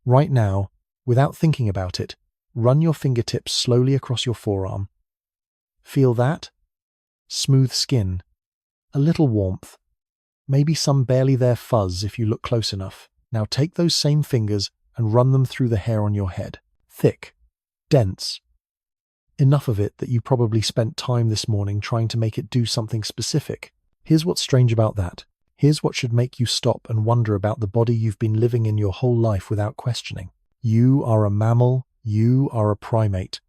Right now, without thinking about it, run your fingertips slowly across your forearm. Feel that? Smooth skin, a little warmth, maybe some barely there fuzz if you look close enough. Now take those same fingers and run them through the hair on your head. Thick, dense, enough of it that you probably spent time this morning trying to make it do something specific. Here's what's strange about that. Here's what should make you stop and wonder about the body you've been living in your whole life without questioning. You are a mammal. You are a primate.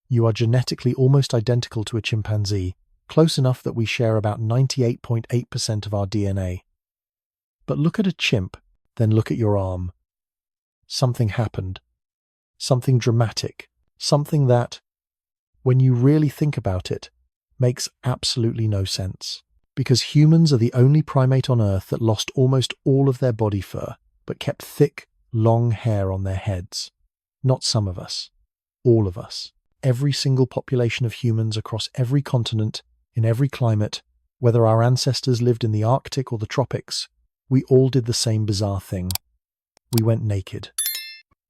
You are genetically almost identical to a chimpanzee, close enough that we share about 98.8% of our DNA. But look at a chimp, then look at your arm. Something happened. Something dramatic. Something that, when you really think about it, makes absolutely no sense. Because humans are the only primate on Earth that lost almost all of their body fur, but kept thick, long hair on their heads. Not some of us. All of us. Every single population of humans across every continent, in every climate, whether our ancestors lived in the Arctic or the tropics, we all did the same bizarre thing. We went naked.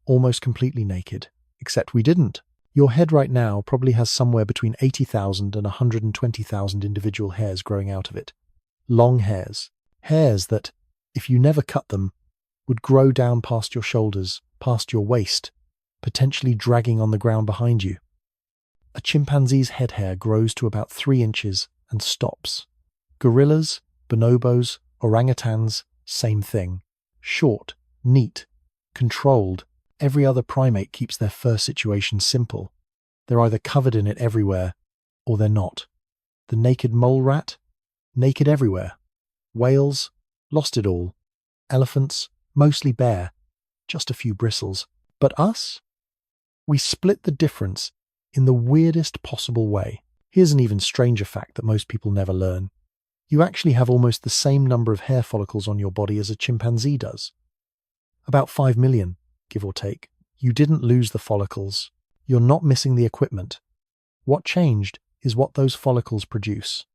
Almost completely naked. Except we didn't. Your head right now probably has somewhere between 80,000 and 120,000 individual hairs growing out of it. Long hairs. Hairs that, if you never cut them, would grow down past your shoulders, past your waist, potentially dragging on the ground behind you. A chimpanzee's head hair grows to about 3 inches and stops. Gorillas, bonobos, orangutans, same thing. Short, neat, controlled. Every other primate keeps their fur situation simple. They're either covered in it everywhere, or they're not. The naked mole rat? Naked everywhere. Whales? Lost it all. Elephants? Mostly bare. Just a few bristles. But us? We split the difference in the weirdest possible way. Here's an even stranger fact that most people never learn. You actually have almost the same number of hair follicles on your body as a chimpanzee does. About 5 million. Give or take. You didn't lose the follicles. You're not missing the equipment. What changed is what those follicles produce.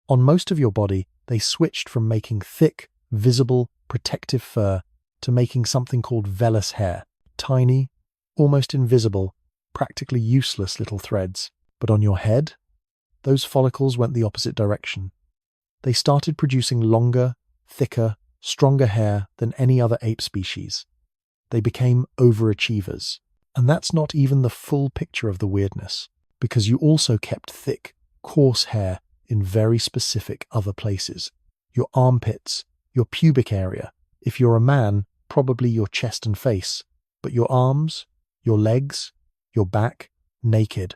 On most of your body, they switched from making thick, visible, protective fur to making something called vellus hair. Tiny, almost invisible, practically useless little threads. But on your head, those follicles went the opposite direction. They started producing longer, thicker, stronger hair than any other ape species. They became overachievers. And that's not even the full picture of the weirdness, because you also kept thick, coarse hair in very specific other places. Your armpits, your pubic area. If you're a man, probably your chest and face. But your arms, your legs, your back, naked.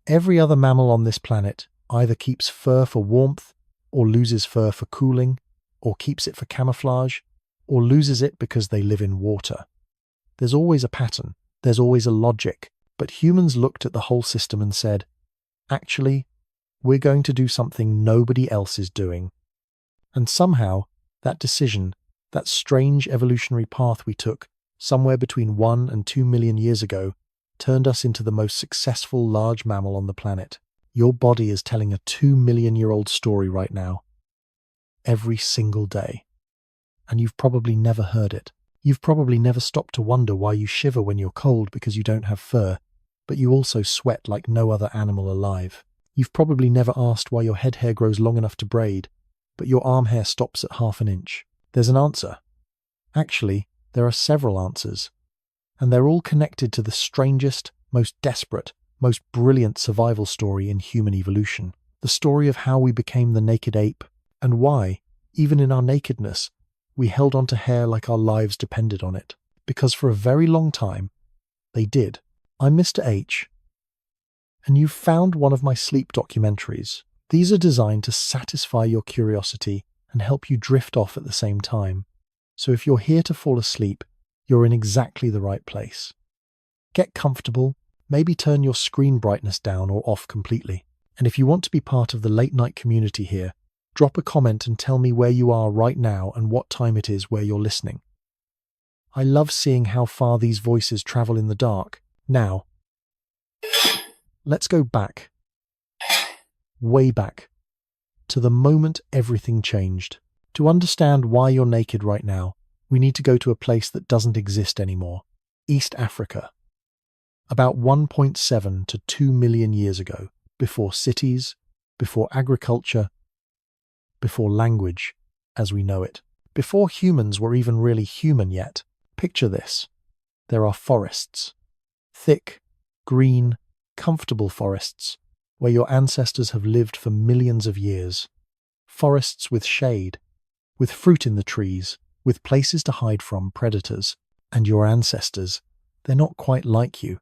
Every other mammal on this planet either keeps fur for warmth, or loses fur for cooling, or keeps it for camouflage, or loses it because they live in water. There's always a pattern, there's always a logic, but humans looked at the whole system and said, actually, we're going to do something nobody else is doing. And somehow, that decision, that strange evolutionary path we took somewhere between 1 and 2 million years ago, turned us into the most successful large mammal on the planet. Your body is telling a 2 million-year-old story right now. Every single day. And you've probably never heard it. You've probably never stopped to wonder why you shiver when you're cold because you don't have fur, but you also sweat like no other animal alive. You've probably never asked why your head hair grows long enough to braid, but your arm hair stops at ½ an inch. There's an answer. Actually, there are several answers. And they're all connected to the strangest, most desperate, most brilliant survival story in human evolution. The story of how we became the naked ape, and why, even in our nakedness, we held on to hair like our lives depended on it. Because for a very long time, they did. I'm Mr. H, and you've found one of my sleep documentaries. These are designed to satisfy your curiosity and help you drift off at the same time. So if you're here to fall asleep, you're in exactly the right place. Get comfortable, maybe turn your screen brightness down or off completely. And if you want to be part of the late night community here, drop a comment and tell me where you are right now and what time it is where you're listening. I love seeing how far these voices travel in the dark. Now, let's go back, way back, to the moment everything changed. To understand why you're naked right now, we need to go to a place that doesn't exist anymore. East Africa. About 1.7 to 2 million years ago, before cities, before agriculture, before language as we know it, before humans were even really human yet. Picture this. There are forests. Thick, green, comfortable forests where your ancestors have lived for millions of years. Forests with shade, with fruit in the trees, with places to hide from predators. And your ancestors, they're not quite like you.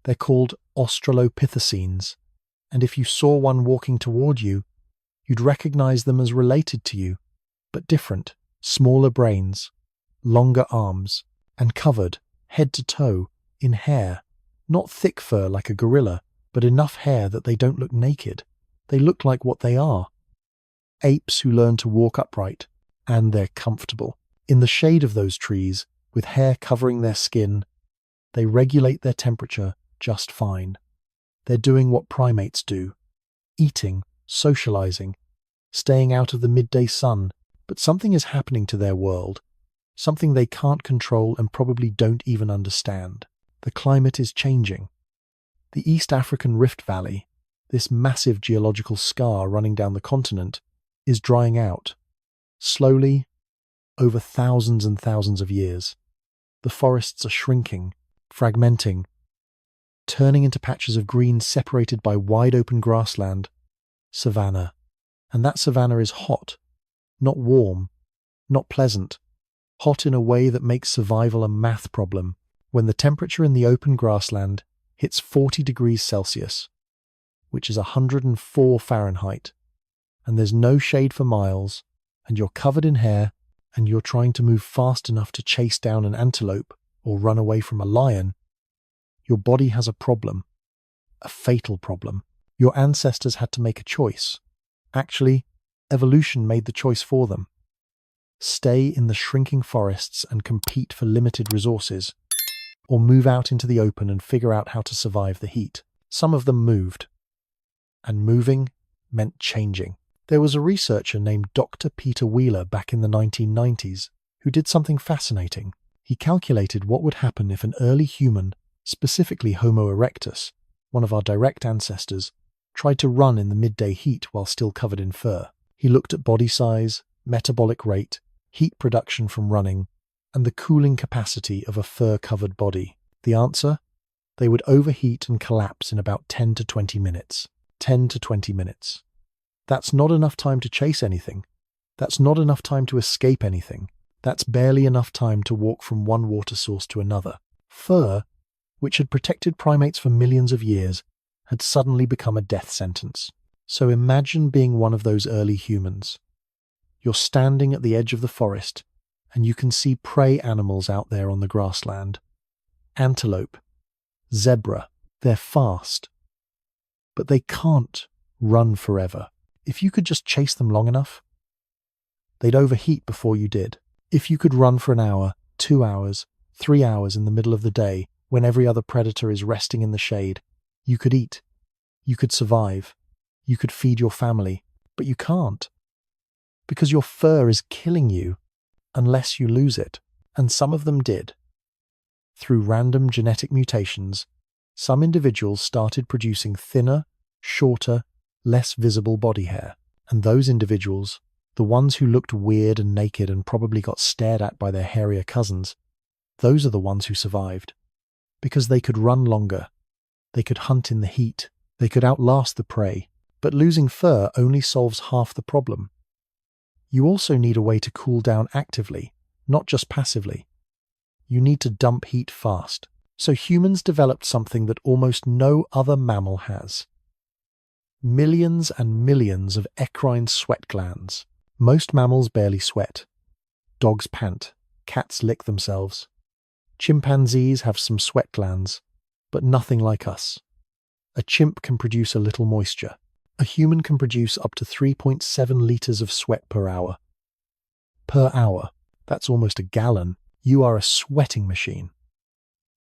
They're called Australopithecines, and if you saw one walking toward you, you'd recognize them as related to you, but different. Smaller brains, longer arms, and covered, head to toe, in hair. Not thick fur like a gorilla, but enough hair that they don't look naked. They look like what they are. Apes who learn to walk upright, and they're comfortable. In the shade of those trees, with hair covering their skin, they regulate their temperature just fine. They're doing what primates do. Eating, socializing, staying out of the midday sun, but something is happening to their world. Something they can't control and probably don't even understand. The climate is changing. The East African Rift Valley, this massive geological scar running down the continent, is drying out. Slowly, over thousands and thousands of years. The forests are shrinking, fragmenting, turning into patches of green separated by wide-open grassland, savanna. And that savanna is hot, not warm, not pleasant. Hot in a way that makes survival a math problem. When the temperature in the open grassland hits 40 degrees Celsius, which is 104 Fahrenheit, and there's no shade for miles, and you're covered in hair, and you're trying to move fast enough to chase down an antelope or run away from a lion, your body has a problem, a fatal problem. Your ancestors had to make a choice. Actually, evolution made the choice for them. Stay in the shrinking forests and compete for limited resources, or move out into the open and figure out how to survive the heat. Some of them moved. And moving meant changing. There was a researcher named Dr. Peter Wheeler back in the 1990s who did something fascinating. He calculated what would happen if an early human, specifically Homo erectus, one of our direct ancestors, tried to run in the midday heat while still covered in fur. He looked at body size, metabolic rate, heat production from running, and the cooling capacity of a fur-covered body. The answer? They would overheat and collapse in about 10 to 20 minutes. 10 to 20 minutes. That's not enough time to chase anything. That's not enough time to escape anything. That's barely enough time to walk from one water source to another. Fur, which had protected primates for millions of years, had suddenly become a death sentence. So imagine being one of those early humans. You're standing at the edge of the forest, and you can see prey animals out there on the grassland. Antelope, zebra, they're fast. But they can't run forever. If you could just chase them long enough, they'd overheat before you did. If you could run for an hour, 2 hours, 3 hours in the middle of the day, when every other predator is resting in the shade, you could eat. You could survive. You could feed your family. But you can't. Because your fur is killing you unless you lose it. And some of them did. Through random genetic mutations, some individuals started producing thinner, shorter, less visible body hair. And those individuals, the ones who looked weird and naked and probably got stared at by their hairier cousins, those are the ones who survived. Because they could run longer. They could hunt in the heat. They could outlast the prey. But losing fur only solves half the problem. You also need a way to cool down actively, not just passively. You need to dump heat fast. So humans developed something that almost no other mammal has. Millions and millions of eccrine sweat glands. Most mammals barely sweat. Dogs pant. Cats lick themselves. Chimpanzees have some sweat glands, but nothing like us. A chimp can produce a little moisture. A human can produce up to 3.7 liters of sweat per hour. Per hour. That's almost a gallon. You are a sweating machine.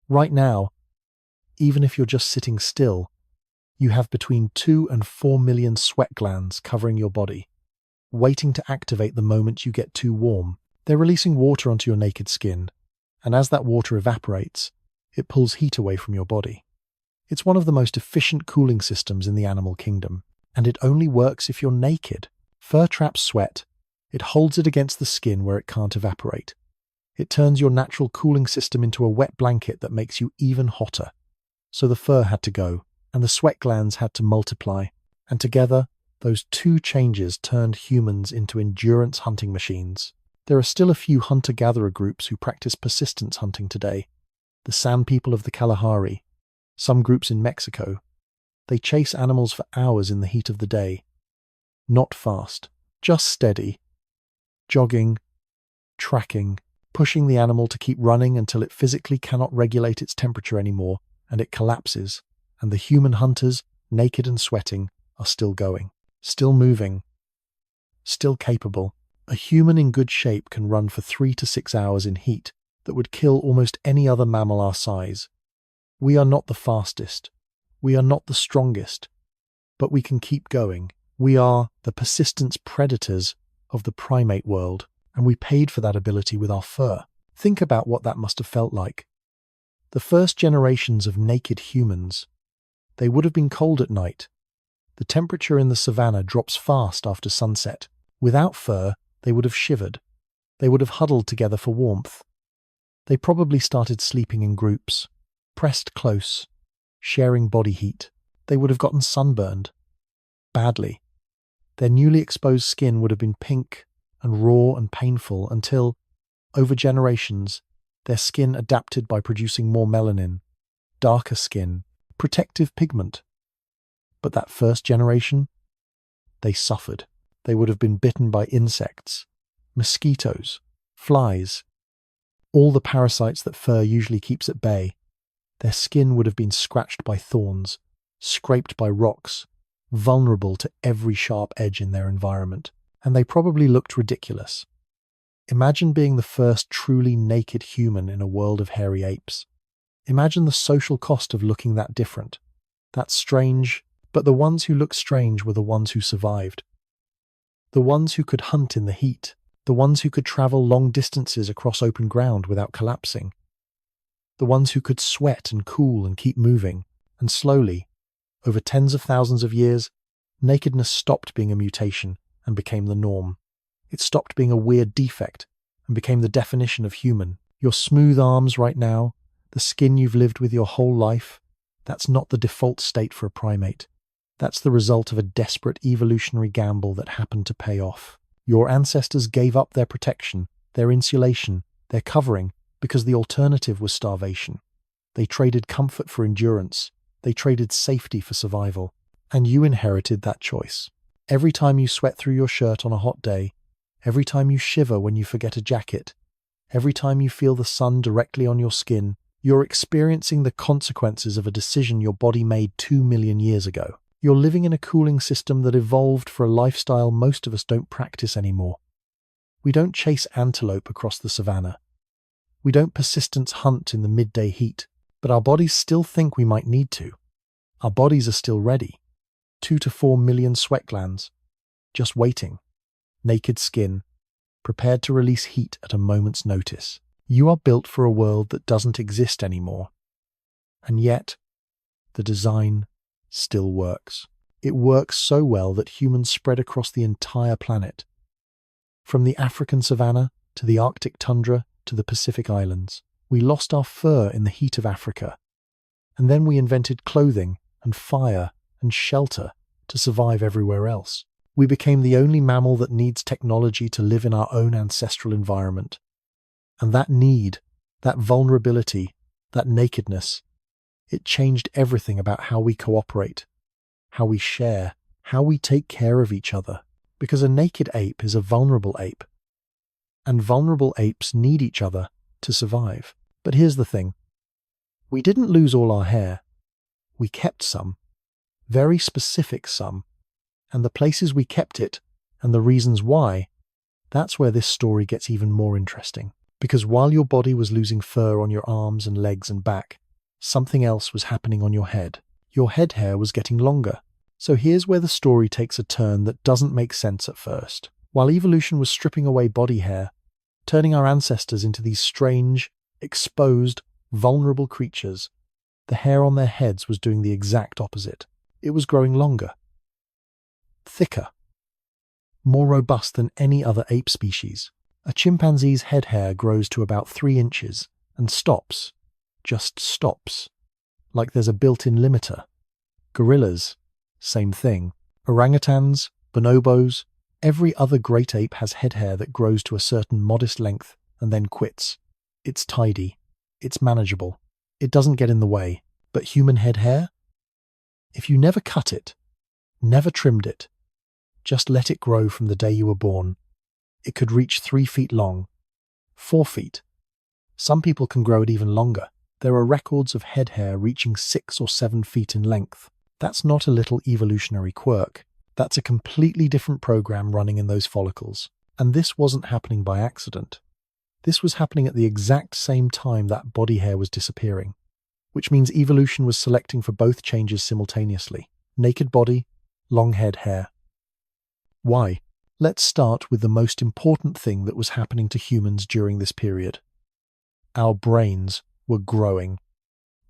Right now, even if you're just sitting still, you have between 2 and 4 million sweat glands covering your body, waiting to activate the moment you get too warm. They're releasing water onto your naked skin, and as that water evaporates, It pulls heat away from your body. It's one of the most efficient cooling systems in the animal kingdom, and it only works if you're naked. Fur traps sweat. It holds it against the skin where it can't evaporate. It turns your natural cooling system into a wet blanket that makes you even hotter. So the fur had to go, and the sweat glands had to multiply, and together, those two changes turned humans into endurance hunting machines. There are still a few hunter-gatherer groups who practice persistence hunting today. The San people of the Kalahari, some groups in Mexico. They chase animals for hours in the heat of the day. Not fast, just steady. Jogging, tracking, pushing the animal to keep running until it physically cannot regulate its temperature anymore, and it collapses, and the human hunters, naked and sweating, are still going, still moving, still capable. A human in good shape can run for 3 to 6 hours in heat that would kill almost any other mammal our size. We are not the fastest. We are not the strongest. But we can keep going. We are the persistence predators of the primate world, and we paid for that ability with our fur. Think about what that must have felt like. The first generations of naked humans, they would have been cold at night. The temperature in the savannah drops fast after sunset. Without fur, they would have shivered. They would have huddled together for warmth. They probably started sleeping in groups, pressed close, sharing body heat. They would have gotten sunburned. Badly. Their newly exposed skin would have been pink and raw and painful until, over generations, their skin adapted by producing more melanin, darker skin, protective pigment. But that first generation, they suffered. They would have been bitten by insects, mosquitoes, flies, all the parasites that fur usually keeps at bay. Their skin would have been scratched by thorns, scraped by rocks, vulnerable to every sharp edge in their environment, and they probably looked ridiculous. Imagine being the first truly naked human in a world of hairy apes. Imagine the social cost of looking that different, that strange, but the ones who looked strange were the ones who survived. The ones who could hunt in the heat, the ones who could travel long distances across open ground without collapsing, the ones who could sweat and cool and keep moving, and slowly, over tens of thousands of years, nakedness stopped being a mutation and became the norm. It stopped being a weird defect and became the definition of human. Your smooth arms right now, the skin you've lived with your whole life, that's not the default state for a primate. That's the result of a desperate evolutionary gamble that happened to pay off. Your ancestors gave up their protection, their insulation, their covering, because the alternative was starvation. They traded comfort for endurance. They traded safety for survival. And you inherited that choice. Every time you sweat through your shirt on a hot day, every time you shiver when you forget a jacket, every time you feel the sun directly on your skin, you're experiencing the consequences of a decision your body made 2 million years ago. You're living in a cooling system that evolved for a lifestyle most of us don't practice anymore. We don't chase antelope across the savannah. We don't persistence hunt in the midday heat, but our bodies still think we might need to. Our bodies are still ready. 2 to 4 million sweat glands, just waiting. Naked skin, prepared to release heat at a moment's notice. You are built for a world that doesn't exist anymore. And yet, the design still works. It works so well that humans spread across the entire planet. From the African savanna to the Arctic tundra to the Pacific Islands. We lost our fur in the heat of Africa. And then we invented clothing and fire and shelter to survive everywhere else. We became the only mammal that needs technology to live in our own ancestral environment. And that need, that vulnerability, that nakedness, it changed everything about how we cooperate, how we share, how we take care of each other. Because a naked ape is a vulnerable ape. And vulnerable apes need each other to survive. But here's the thing. We didn't lose all our hair. We kept some. Very specific some. And the places we kept it, and the reasons why, that's where this story gets even more interesting. Because while your body was losing fur on your arms and legs and back, something else was happening on your head. Your head hair was getting longer. So here's where the story takes a turn that doesn't make sense at first. While evolution was stripping away body hair, turning our ancestors into these strange, exposed, vulnerable creatures, the hair on their heads was doing the exact opposite. It was growing longer, thicker, more robust than any other ape species. A chimpanzee's head hair grows to about 3 inches and stops, just stops, like there's a built-in limiter. Gorillas, same thing. Orangutans, bonobos, every other great ape has head hair that grows to a certain modest length and then quits. It's tidy. It's manageable. It doesn't get in the way. But human head hair? If you never cut it, never trimmed it, just let it grow from the day you were born, it could reach 3 feet long, 4 feet. Some people can grow it even longer. There are records of head hair reaching 6 or 7 feet in length. That's not a little evolutionary quirk. That's a completely different program running in those follicles. And this wasn't happening by accident. This was happening at the exact same time that body hair was disappearing, which means evolution was selecting for both changes simultaneously. Naked body, long head hair. Why? Let's start with the most important thing that was happening to humans during this period. Our brains were growing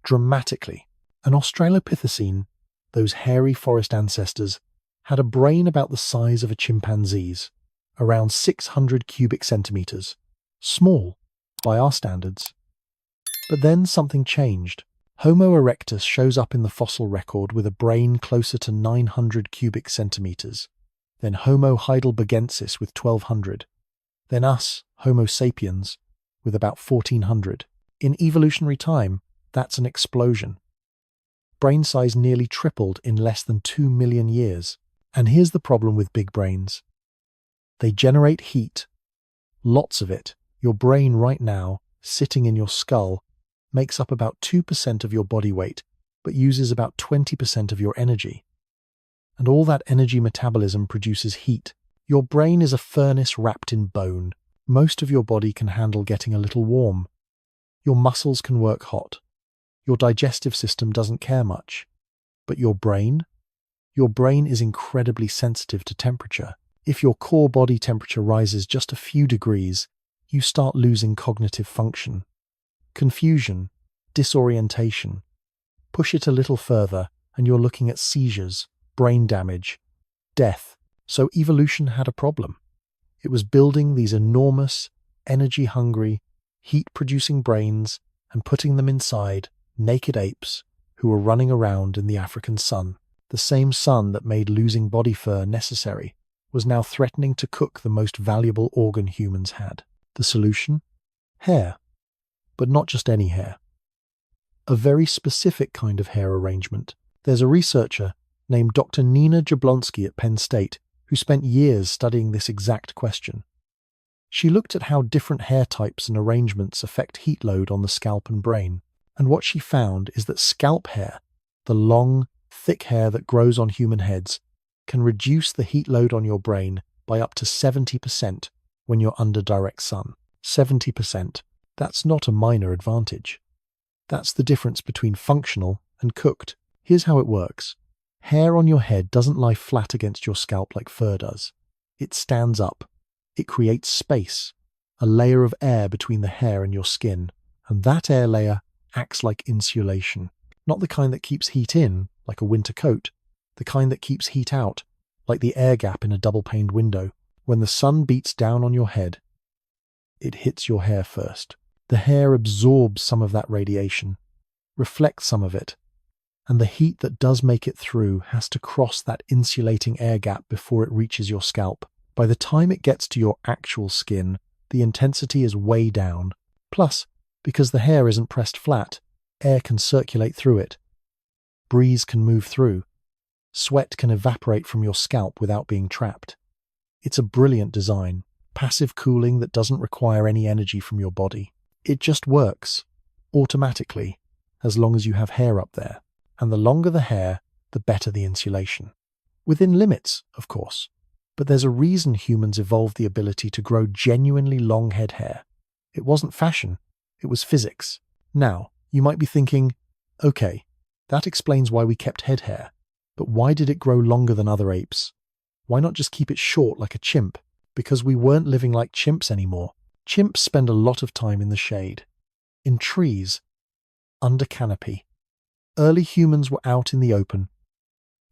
dramatically. An Australopithecine, those hairy forest ancestors, had a brain about the size of a chimpanzee's, around 600 cubic centimeters. Small, by our standards. But then something changed. Homo erectus shows up in the fossil record with a brain closer to 900 cubic centimeters. Then Homo heidelbergensis with 1200. Then us, Homo sapiens, with about 1400. In evolutionary time, that's an explosion. Brain size nearly tripled in less than 2 million years. And here's the problem with big brains. They generate heat. Lots of it. Your brain right now, sitting in your skull, makes up about 2% of your body weight, but uses about 20% of your energy. And all that energy metabolism produces heat. Your brain is a furnace wrapped in bone. Most of your body can handle getting a little warm. Your muscles can work hot. Your digestive system doesn't care much. But your brain? Your brain is incredibly sensitive to temperature. If your core body temperature rises just a few degrees, you start losing cognitive function. Confusion, disorientation. Push it a little further, and you're looking at seizures, brain damage, death. So evolution had a problem. It was building these enormous, energy-hungry, heat-producing brains and putting them inside naked apes who were running around in the African sun. The same sun that made losing body fur necessary was now threatening to cook the most valuable organ humans had. The solution? Hair. But not just any hair. A very specific kind of hair arrangement. There's a researcher named Dr. Nina Jablonski at Penn State who spent years studying this exact question. She looked at how different hair types and arrangements affect heat load on the scalp and brain, and what she found is that scalp hair, the long, thick hair that grows on human heads, can reduce the heat load on your brain by up to 70% when you're under direct sun. 70%. That's not a minor advantage. That's the difference between functional and cooked. Here's how it works. Hair on your head doesn't lie flat against your scalp like fur does. It stands up. It creates space, a layer of air between the hair and your skin, and that air layer acts like insulation. Not the kind that keeps heat in, like a winter coat, the kind that keeps heat out, like the air gap in a double-paned window. When the sun beats down on your head, it hits your hair first. The hair absorbs some of that radiation, reflects some of it, and the heat that does make it through has to cross that insulating air gap before it reaches your scalp. By the time it gets to your actual skin, the intensity is way down. Plus, because the hair isn't pressed flat, air can circulate through it. Breeze can move through. Sweat can evaporate from your scalp without being trapped. It's a brilliant design, passive cooling that doesn't require any energy from your body. It just works, automatically, as long as you have hair up there. And the longer the hair, the better the insulation. Within limits, of course. But there's a reason humans evolved the ability to grow genuinely long head hair. It wasn't fashion, it was physics. Now, you might be thinking, okay, that explains why we kept head hair, but why did it grow longer than other apes? Why not just keep it short like a chimp? Because we weren't living like chimps anymore. Chimps spend a lot of time in the shade. In trees, under canopy. Early humans were out in the open,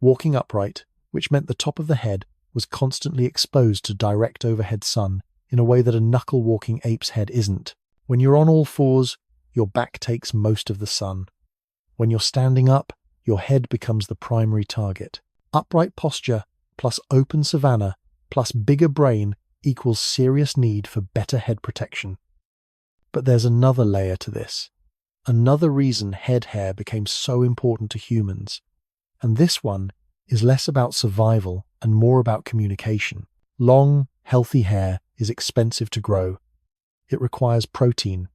walking upright, which meant the top of the head was constantly exposed to direct overhead sun in a way that a knuckle-walking ape's head isn't. When you're on all fours, your back takes most of the sun. When you're standing up, your head becomes the primary target. Upright posture plus open savanna plus bigger brain equals serious need for better head protection. But there's another layer to this. Another reason head hair became so important to humans. And this one is less about survival and more about communication. Long, healthy hair is expensive to grow. It requires protein,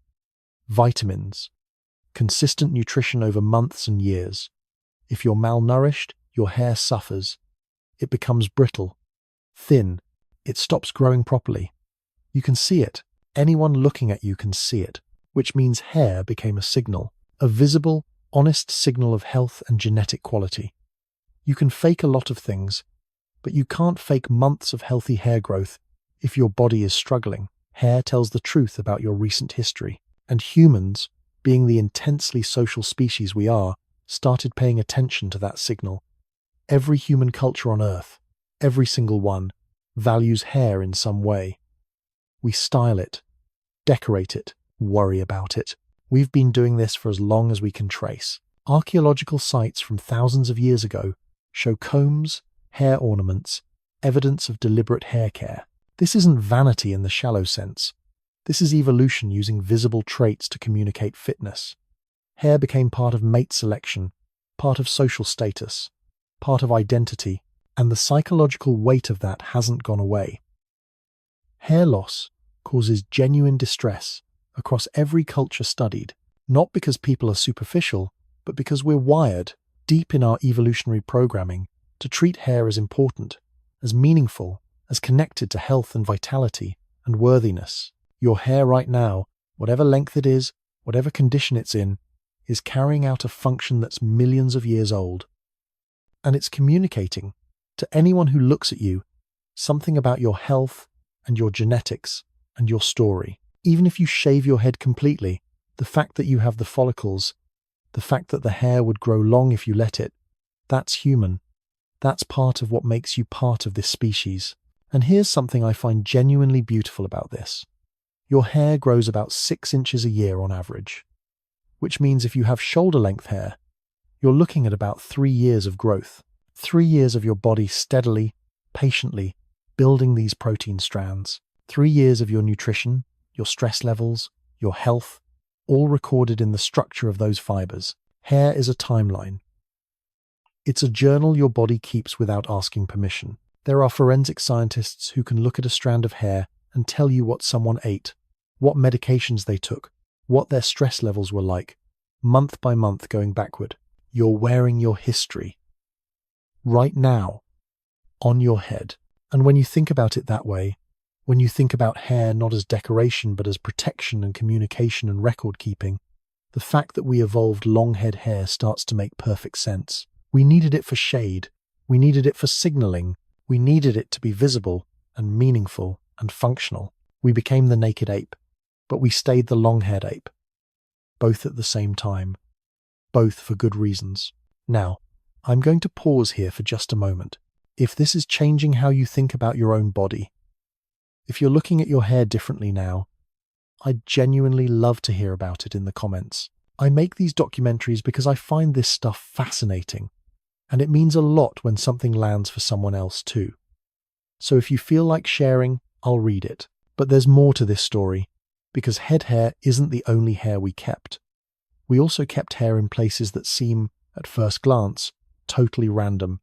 vitamins, consistent nutrition over months and years. If you're malnourished, your hair suffers. It becomes brittle, thin. It stops growing properly. You can see it. Anyone looking at you can see it, which means hair became a signal, a visible, honest signal of health and genetic quality. You can fake a lot of things, but you can't fake months of healthy hair growth if your body is struggling. Hair tells the truth about your recent history, and humans, being the intensely social species we are, started paying attention to that signal. Every human culture on Earth, every single one, values hair in some way. We style it, decorate it, worry about it. We've been doing this for as long as we can trace. Archaeological sites from thousands of years ago show combs, hair ornaments, evidence of deliberate hair care. This isn't vanity in the shallow sense. This is evolution using visible traits to communicate fitness. Hair became part of mate selection, part of social status, part of identity, and the psychological weight of that hasn't gone away. Hair loss causes genuine distress across every culture studied, not because people are superficial, but because we're wired, deep in our evolutionary programming, to treat hair as important, as meaningful, as connected to health and vitality and worthiness. Your hair right now, whatever length it is, whatever condition it's in, is carrying out a function that's millions of years old. And it's communicating, to anyone who looks at you, something about your health and your genetics and your story. Even if you shave your head completely, the fact that you have the follicles, the fact that the hair would grow long if you let it, that's human. That's part of what makes you part of this species. And here's something I find genuinely beautiful about this. Your hair grows about 6 inches a year on average, which means if you have shoulder-length hair, you're looking at about 3 years of growth. 3 years of your body steadily, patiently, building these protein strands. 3 years of your nutrition, your stress levels, your health, all recorded in the structure of those fibers. Hair is a timeline. It's a journal your body keeps without asking permission. There are forensic scientists who can look at a strand of hair and tell you what someone ate, what medications they took, what their stress levels were like, month by month going backward. You're wearing your history. Right now, on your head. And when you think about it that way, when you think about hair not as decoration but as protection and communication and record keeping, the fact that we evolved long-head hair starts to make perfect sense. We needed it for shade. We needed it for signaling. We needed it to be visible and meaningful and functional. We became the naked ape, but we stayed the long-haired ape. Both at the same time. Both for good reasons. Now, I'm going to pause here for just a moment. If this is changing how you think about your own body, if you're looking at your hair differently now, I'd genuinely love to hear about it in the comments. I make these documentaries because I find this stuff fascinating, and it means a lot when something lands for someone else too. So if you feel like sharing, I'll read it. But there's more to this story, because head hair isn't the only hair we kept. We also kept hair in places that seem, at first glance, totally random.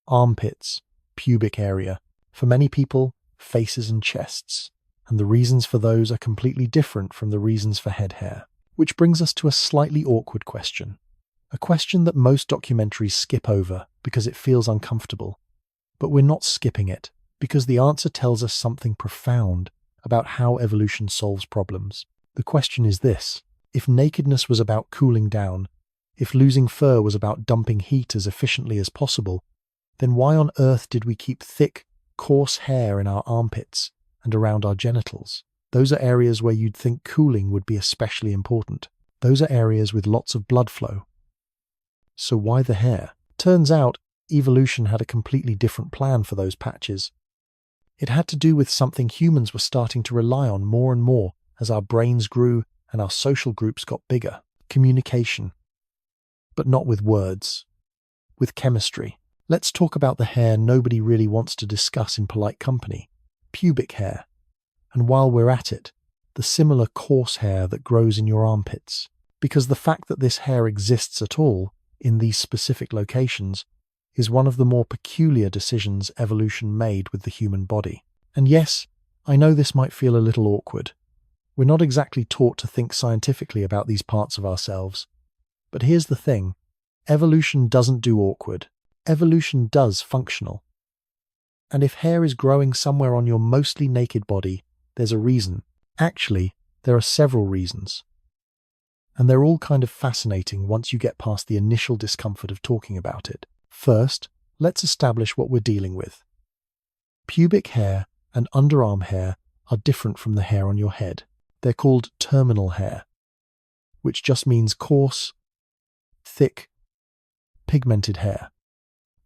Armpits, pubic area. For many people, faces and chests. And the reasons for those are completely different from the reasons for head hair. Which brings us to a slightly awkward question. A question that most documentaries skip over because it feels uncomfortable. But we're not skipping it, because the answer tells us something profound about how evolution solves problems. The question is this: if nakedness was about cooling down, if losing fur was about dumping heat as efficiently as possible, then why on earth did we keep thick, coarse hair in our armpits and around our genitals? Those are areas where you'd think cooling would be especially important. Those are areas with lots of blood flow. So why the hair? Turns out, evolution had a completely different plan for those patches. It had to do with something humans were starting to rely on more and more as our brains grew and our social groups got bigger. Communication. But not with words. With chemistry. Let's talk about the hair nobody really wants to discuss in polite company. Pubic hair. And while we're at it, the similar coarse hair that grows in your armpits. Because the fact that this hair exists at all, in these specific locations, is one of the more peculiar decisions evolution made with the human body. And yes, I know this might feel a little awkward. We're not exactly taught to think scientifically about these parts of ourselves. But here's the thing. Evolution doesn't do awkward. Evolution does functional. And if hair is growing somewhere on your mostly naked body, there's a reason. Actually, there are several reasons. And they're all kind of fascinating once you get past the initial discomfort of talking about it. First, let's establish what we're dealing with. Pubic hair and underarm hair are different from the hair on your head. They're called terminal hair, which just means coarse, thick, pigmented hair.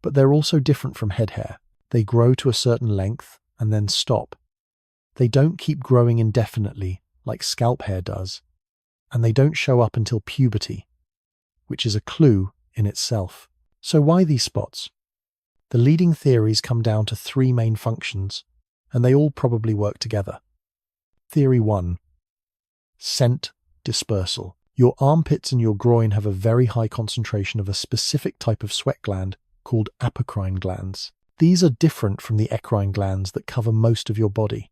But they're also different from head hair. They grow to a certain length and then stop. They don't keep growing indefinitely like scalp hair does, and they don't show up until puberty, which is a clue in itself. So why these spots? The leading theories come down to three main functions, and they all probably work together. Theory 1. Scent dispersal. Your armpits and your groin have a very high concentration of a specific type of sweat gland called apocrine glands. These are different from the eccrine glands that cover most of your body.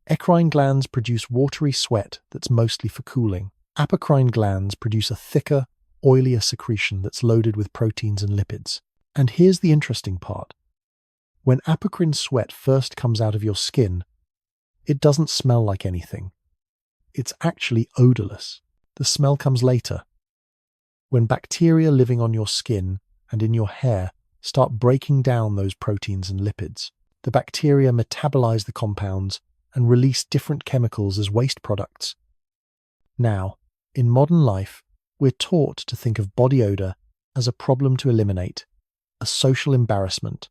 Eccrine glands produce watery sweat that's mostly for cooling. Apocrine glands produce a thicker, oilier secretion that's loaded with proteins and lipids. And here's the interesting part. When apocrine sweat first comes out of your skin, it doesn't smell like anything. It's actually odorless. The smell comes later. When bacteria living on your skin and in your hair start breaking down those proteins and lipids, the bacteria metabolize the compounds and release different chemicals as waste products. Now, in modern life, we're taught to think of body odor as a problem to eliminate, a social embarrassment,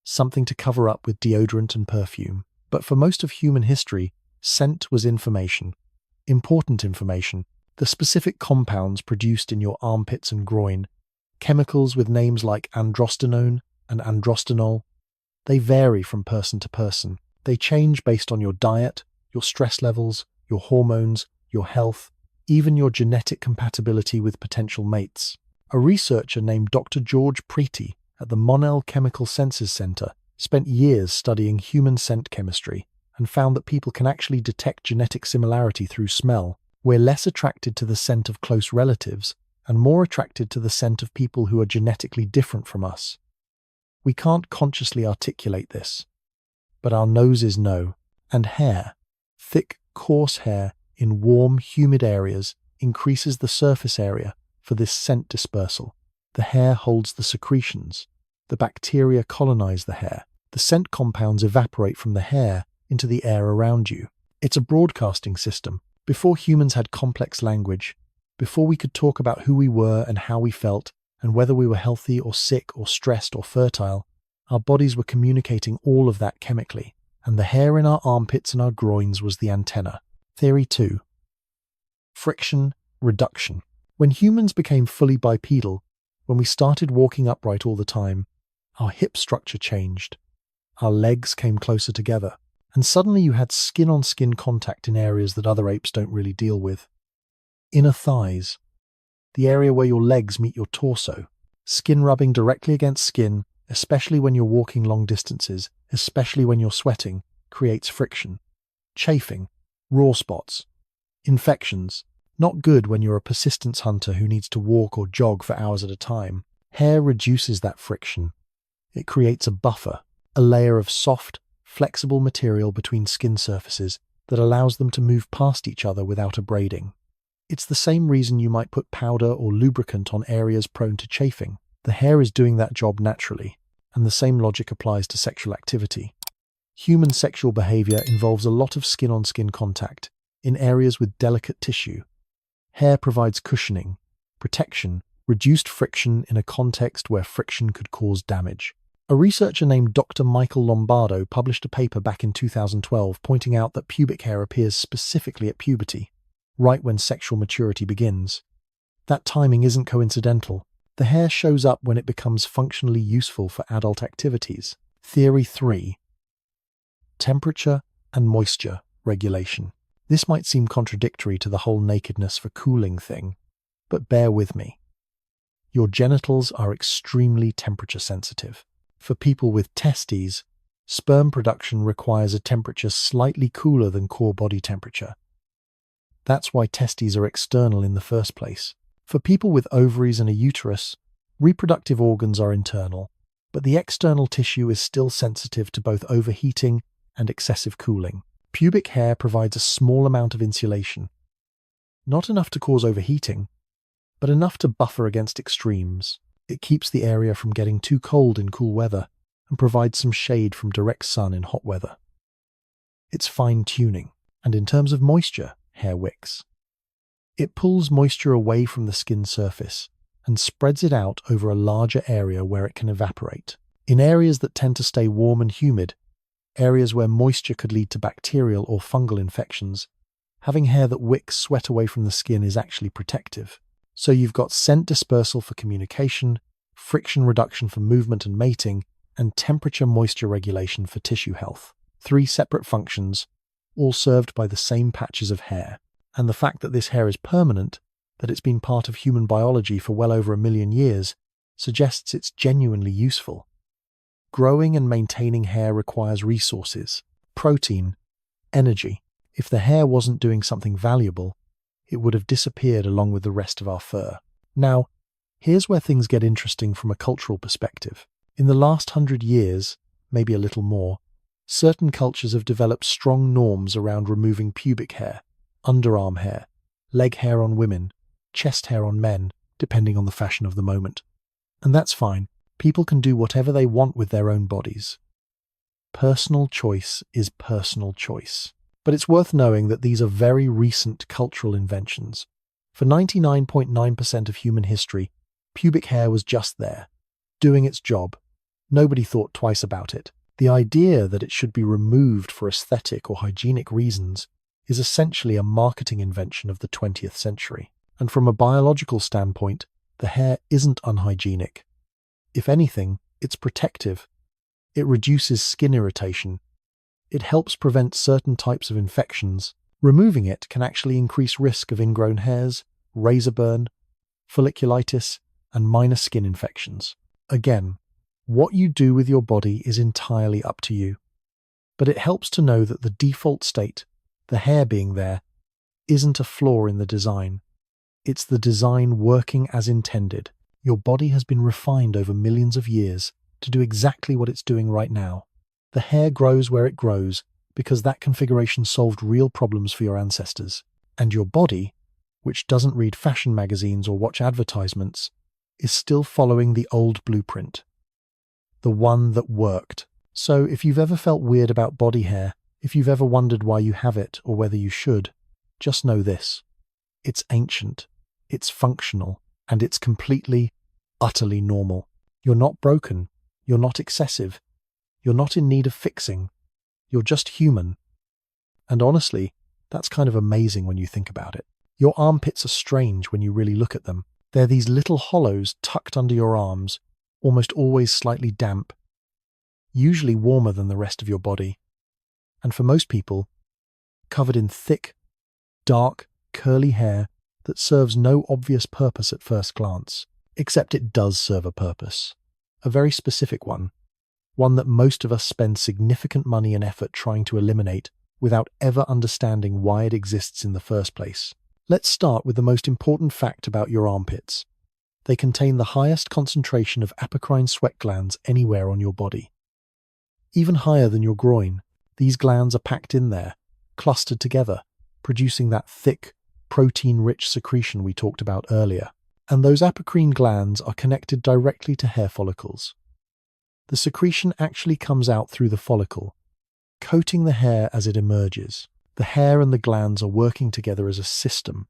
something to cover up with deodorant and perfume. But for most of human history, scent was information, important information. The specific compounds produced in your armpits and groin, chemicals with names like androstenone and androstenol, they vary from person to person. They change based on your diet, your stress levels, your hormones, your health, even your genetic compatibility with potential mates. A researcher named Dr. George Preety at the Monell Chemical Senses Center spent years studying human scent chemistry and found that people can actually detect genetic similarity through smell. We're less attracted to the scent of close relatives and more attracted to the scent of people who are genetically different from us. We can't consciously articulate this, but our noses know. And hair, thick, coarse hair in warm, humid areas increases the surface area for this scent dispersal. The hair holds the secretions. The bacteria colonize the hair. The scent compounds evaporate from the hair into the air around you. It's a broadcasting system. Before humans had complex language, before we could talk about who we were and how we felt, and whether we were healthy or sick or stressed or fertile, our bodies were communicating all of that chemically, and the hair in our armpits and our groins was the antenna. Theory 2. Friction reduction. When humans became fully bipedal, when we started walking upright all the time, our hip structure changed. Our legs came closer together. And suddenly you had skin-on-skin contact in areas that other apes don't really deal with. Inner thighs, the area where your legs meet your torso. Skin rubbing directly against skin, especially when you're walking long distances, especially when you're sweating, creates friction. Chafing, raw spots. Infections, not good when you're a persistence hunter who needs to walk or jog for hours at a time. Hair reduces that friction. It creates a buffer, a layer of soft, flexible material between skin surfaces that allows them to move past each other without abrading. It's the same reason you might put powder or lubricant on areas prone to chafing. The hair is doing that job naturally, and the same logic applies to sexual activity. Human sexual behavior involves a lot of skin-on-skin contact in areas with delicate tissue. Hair provides cushioning, protection, reduced friction in a context where friction could cause damage. A researcher named Dr. Michael Lombardo published a paper back in 2012 pointing out that pubic hair appears specifically at puberty, right when sexual maturity begins. That timing isn't coincidental. The hair shows up when it becomes functionally useful for adult activities. Theory 3. Temperature and moisture regulation. This might seem contradictory to the whole nakedness for cooling thing, but bear with me. Your genitals are extremely temperature sensitive. For people with testes, sperm production requires a temperature slightly cooler than core body temperature. That's why testes are external in the first place. For people with ovaries and a uterus, reproductive organs are internal, but the external tissue is still sensitive to both overheating and excessive cooling. Pubic hair provides a small amount of insulation. Not enough to cause overheating, but enough to buffer against extremes. It keeps the area from getting too cold in cool weather and provides some shade from direct sun in hot weather. It's fine-tuning, and in terms of moisture, hair wicks. It pulls moisture away from the skin surface and spreads it out over a larger area where it can evaporate. In areas that tend to stay warm and humid, areas where moisture could lead to bacterial or fungal infections, having hair that wicks sweat away from the skin is actually protective. So you've got scent dispersal for communication, friction reduction for movement and mating, and temperature-moisture regulation for tissue health. 3 separate functions, all served by the same patches of hair. And the fact that this hair is permanent, that it's been part of human biology for well over 1 million years, suggests it's genuinely useful. Growing and maintaining hair requires resources, protein, energy. If the hair wasn't doing something valuable, it would have disappeared along with the rest of our fur. Now, here's where things get interesting from a cultural perspective. In the last 100 years, maybe a little more, certain cultures have developed strong norms around removing pubic hair, underarm hair, leg hair on women, chest hair on men, depending on the fashion of the moment. And that's fine. People can do whatever they want with their own bodies. Personal choice is personal choice. But it's worth knowing that these are very recent cultural inventions. For 99.9% of human history, pubic hair was just there, doing its job. Nobody thought twice about it. The idea that it should be removed for aesthetic or hygienic reasons is essentially a marketing invention of the 20th century. And from a biological standpoint, the hair isn't unhygienic. If anything, it's protective. It reduces skin irritation. It helps prevent certain types of infections. Removing it can actually increase risk of ingrown hairs, razor burn, folliculitis, and minor skin infections. Again, what you do with your body is entirely up to you. But it helps to know that the default state, the hair being there, isn't a flaw in the design. It's the design working as intended. Your body has been refined over millions of years to do exactly what it's doing right now. The hair grows where it grows because that configuration solved real problems for your ancestors. And your body, which doesn't read fashion magazines or watch advertisements, is still following the old blueprint. The one that worked. So if you've ever felt weird about body hair, if you've ever wondered why you have it or whether you should, just know this. It's ancient, it's functional, and it's completely, utterly normal. You're not broken. You're not excessive. You're not in need of fixing. You're just human. And honestly, that's kind of amazing when you think about it. Your armpits are strange when you really look at them. They're these little hollows tucked under your arms, almost always slightly damp, usually warmer than the rest of your body. And for most people, covered in thick, dark, curly hair that serves no obvious purpose at first glance, except it does serve a purpose. A very specific one. One that most of us spend significant money and effort trying to eliminate without ever understanding why it exists in the first place. Let's start with the most important fact about your armpits. They contain the highest concentration of apocrine sweat glands anywhere on your body. Even higher than your groin, these glands are packed in there, clustered together, producing that thick, protein-rich secretion we talked about earlier. And those apocrine glands are connected directly to hair follicles. The secretion actually comes out through the follicle, coating the hair as it emerges. The hair and the glands are working together as a system.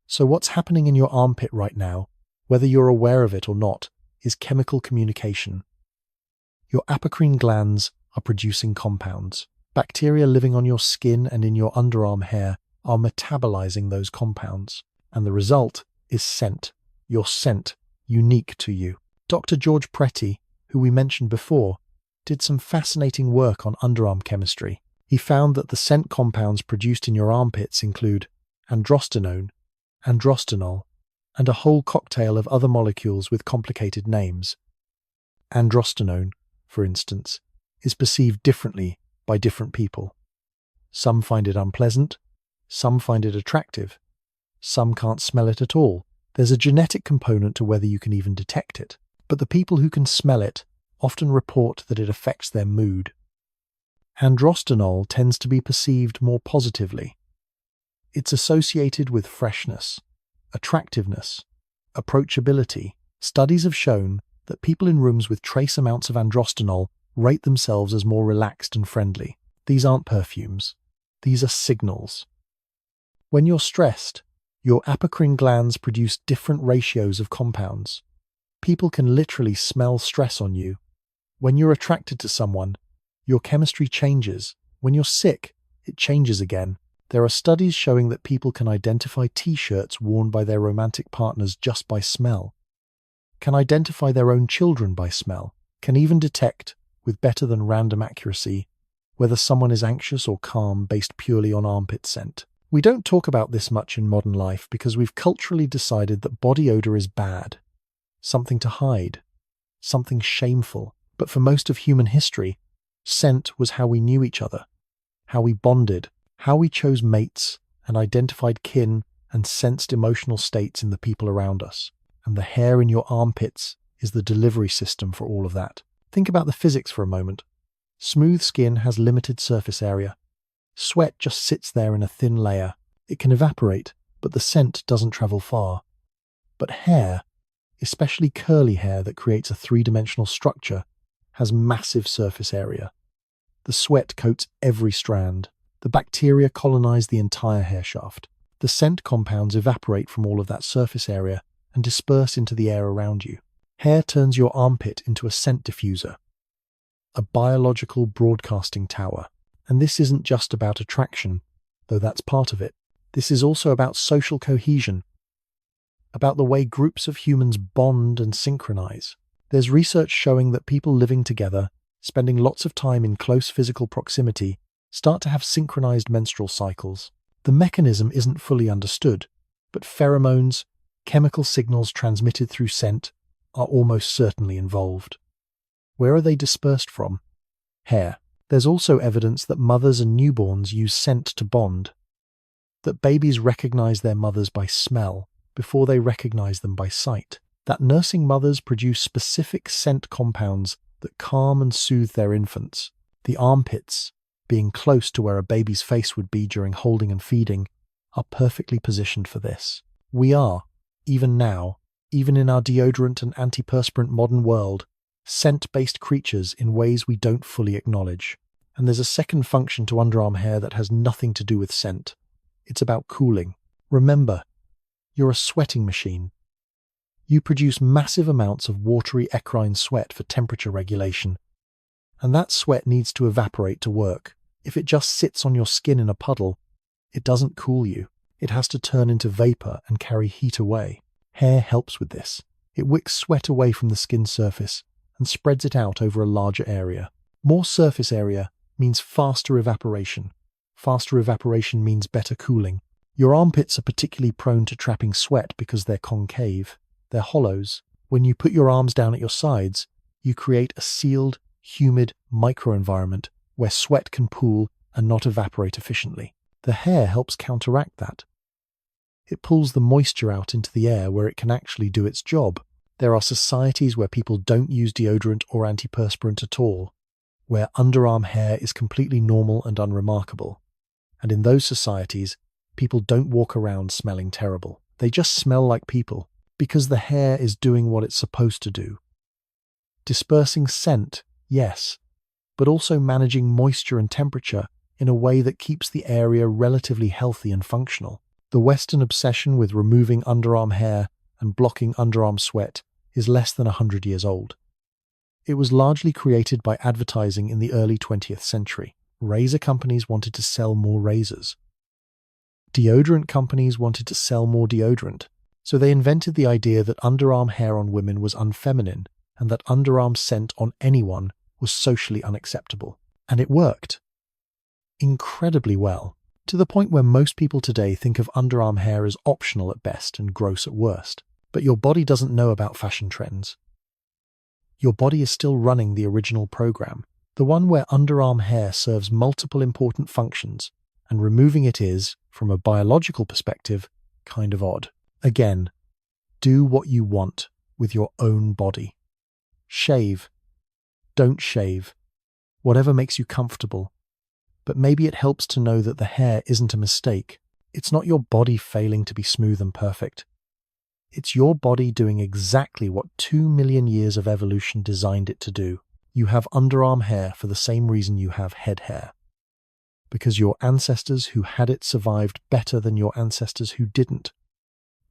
So what's happening in your armpit right now, whether you're aware of it or not, is chemical communication. Your apocrine glands are producing compounds. Bacteria living on your skin and in your underarm hair are metabolizing those compounds. And the result is scent. Your scent, unique to you. Dr. George Pretty, who we mentioned before, did some fascinating work on underarm chemistry. He found that the scent compounds produced in your armpits include androstenone, androstenol, and a whole cocktail of other molecules with complicated names. Androstenone, for instance, is perceived differently by different people. Some find it unpleasant, some find it attractive, some can't smell it at all. There's a genetic component to whether you can even detect it, but the people who can smell it often report that it affects their mood. Androstenol tends to be perceived more positively. It's associated with freshness, attractiveness, approachability. Studies have shown that people in rooms with trace amounts of androstenol rate themselves as more relaxed and friendly. These aren't perfumes. These are signals. When you're stressed, your apocrine glands produce different ratios of compounds. People can literally smell stress on you. When you're attracted to someone, your chemistry changes. When you're sick, it changes again. There are studies showing that people can identify t-shirts worn by their romantic partners just by smell, can identify their own children by smell, can even detect, with better than random accuracy, whether someone is anxious or calm based purely on armpit scent. We don't talk about this much in modern life because we've culturally decided that body odor is bad, something to hide, something shameful. But for most of human history, scent was how we knew each other, how we bonded, how we chose mates and identified kin and sensed emotional states in the people around us. And the hair in your armpits is the delivery system for all of that. Think about the physics for a moment. Smooth skin has limited surface area. Sweat just sits there in a thin layer. It can evaporate, but the scent doesn't travel far. But hair, especially curly hair that creates a three-dimensional structure, has massive surface area. The sweat coats every strand. The bacteria colonize the entire hair shaft. The scent compounds evaporate from all of that surface area and disperse into the air around you. Hair turns your armpit into a scent diffuser, a biological broadcasting tower. And this isn't just about attraction, though that's part of it. This is also about social cohesion, about the way groups of humans bond and synchronize. There's research showing that people living together, spending lots of time in close physical proximity, start to have synchronized menstrual cycles. The mechanism isn't fully understood, but pheromones, chemical signals transmitted through scent, are almost certainly involved. Where are they dispersed from? Hair. There's also evidence that mothers and newborns use scent to bond, that babies recognize their mothers by smell before they recognize them by sight, that nursing mothers produce specific scent compounds that calm and soothe their infants. The armpits, being close to where a baby's face would be during holding and feeding, are perfectly positioned for this. We are, even now, even in our deodorant and antiperspirant modern world, scent-based creatures in ways we don't fully acknowledge. And there's a second function to underarm hair that has nothing to do with scent. It's about cooling. Remember, you're a sweating machine. You produce massive amounts of watery eccrine sweat for temperature regulation. And that sweat needs to evaporate to work. If it just sits on your skin in a puddle, it doesn't cool you. It has to turn into vapor and carry heat away. Hair helps with this. It wicks sweat away from the skin surface and spreads it out over a larger area. More surface area means faster evaporation. Faster evaporation means better cooling. Your armpits are particularly prone to trapping sweat because they're concave. They're hollows. When you put your arms down at your sides, you create a sealed, humid microenvironment where sweat can pool and not evaporate efficiently. The hair helps counteract that. It pulls the moisture out into the air where it can actually do its job. There are societies where people don't use deodorant or antiperspirant at all, where underarm hair is completely normal and unremarkable. And in those societies, people don't walk around smelling terrible. They just smell like people, because the hair is doing what it's supposed to do. Dispersing scent, yes, but also managing moisture and temperature in a way that keeps the area relatively healthy and functional. The Western obsession with removing underarm hair and blocking underarm sweat is less than 100 years old. It was largely created by advertising in the early 20th century. Razor companies wanted to sell more razors. Deodorant companies wanted to sell more deodorant, so they invented the idea that underarm hair on women was unfeminine and that underarm scent on anyone was socially unacceptable. And it worked incredibly well, to the point where most people today think of underarm hair as optional at best and gross at worst. But your body doesn't know about fashion trends. Your body is still running the original program, the one where underarm hair serves multiple important functions, and removing it is, from a biological perspective, kind of odd. Again, do what you want with your own body. Shave. Don't shave. Whatever makes you comfortable. But maybe it helps to know that the hair isn't a mistake. It's not your body failing to be smooth and perfect. It's your body doing exactly what 2 million years of evolution designed it to do. You have underarm hair for the same reason you have head hair. Because your ancestors who had it survived better than your ancestors who didn't.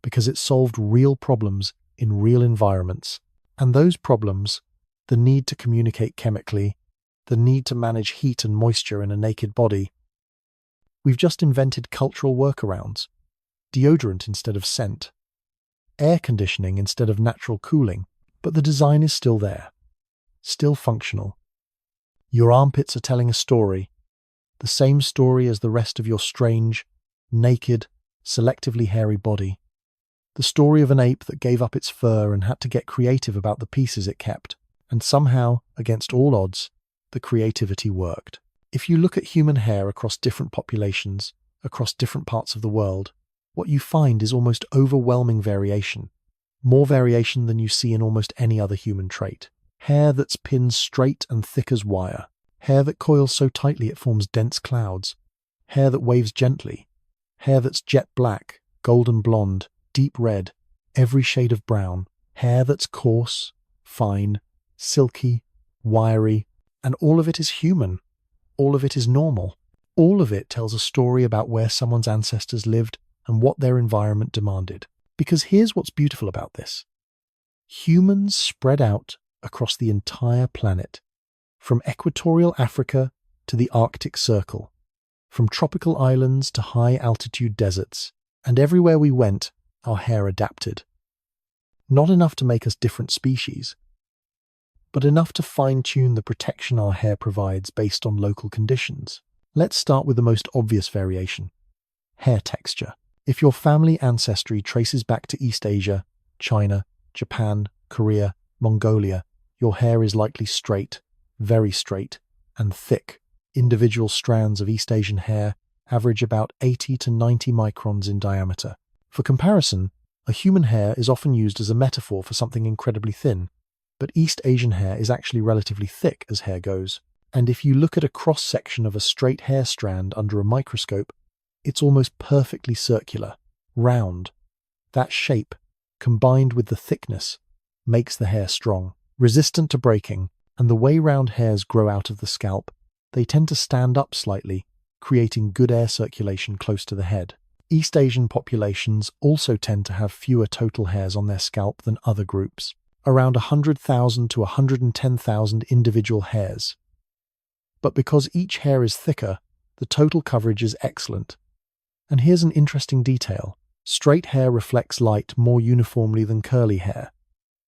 Because it solved real problems in real environments. And those problems, the need to communicate chemically, the need to manage heat and moisture in a naked body. We've just invented cultural workarounds. Deodorant instead of scent. Air conditioning instead of natural cooling. But the design is still there. Still functional. Your armpits are telling a story. The same story as the rest of your strange, naked, selectively hairy body. The story of an ape that gave up its fur and had to get creative about the pieces it kept. And somehow, against all odds, the creativity worked. If you look at human hair across different populations, across different parts of the world, what you find is almost overwhelming variation. More variation than you see in almost any other human trait. Hair that's pinned straight and thick as wire. Hair that coils so tightly it forms dense clouds. Hair that waves gently. Hair that's jet black, golden blonde, deep red, every shade of brown. Hair that's coarse, fine, silky, wiry, and all of it is human. All of it is normal. All of it tells a story about where someone's ancestors lived and what their environment demanded. Because here's what's beautiful about this. Humans spread out across the entire planet, from equatorial Africa to the Arctic Circle, from tropical islands to high-altitude deserts, and everywhere we went, our hair adapted. Not enough to make us different species, but enough to fine-tune the protection our hair provides based on local conditions. Let's start with the most obvious variation: hair texture. If your family ancestry traces back to East Asia, China, Japan, Korea, Mongolia, your hair is likely straight, very straight, and thick. Individual strands of East Asian hair average about 80 to 90 microns in diameter. For comparison, a human hair is often used as a metaphor for something incredibly thin, but East Asian hair is actually relatively thick as hair goes. And if you look at a cross-section of a straight hair strand under a microscope, it's almost perfectly circular, round. That shape, combined with the thickness, makes the hair strong, resistant to breaking, and the way round hairs grow out of the scalp, they tend to stand up slightly, creating good air circulation close to the head. East Asian populations also tend to have fewer total hairs on their scalp than other groups, around 100,000 to 110,000 individual hairs. But because each hair is thicker, the total coverage is excellent. And here's an interesting detail. Straight hair reflects light more uniformly than curly hair.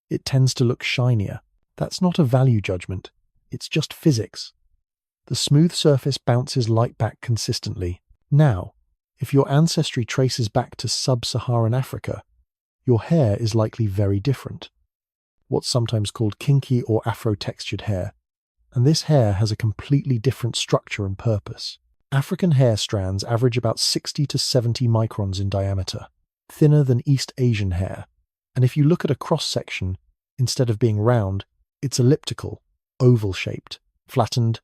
It tends to look shinier. That's not a value judgment. It's just physics. The smooth surface bounces light back consistently. Now, if your ancestry traces back to sub-Saharan Africa, your hair is likely very different. What's sometimes called kinky or afro-textured hair. And this hair has a completely different structure and purpose. African hair strands average about 60 to 70 microns in diameter, thinner than East Asian hair. And if you look at a cross-section, instead of being round, it's elliptical, oval-shaped, flattened.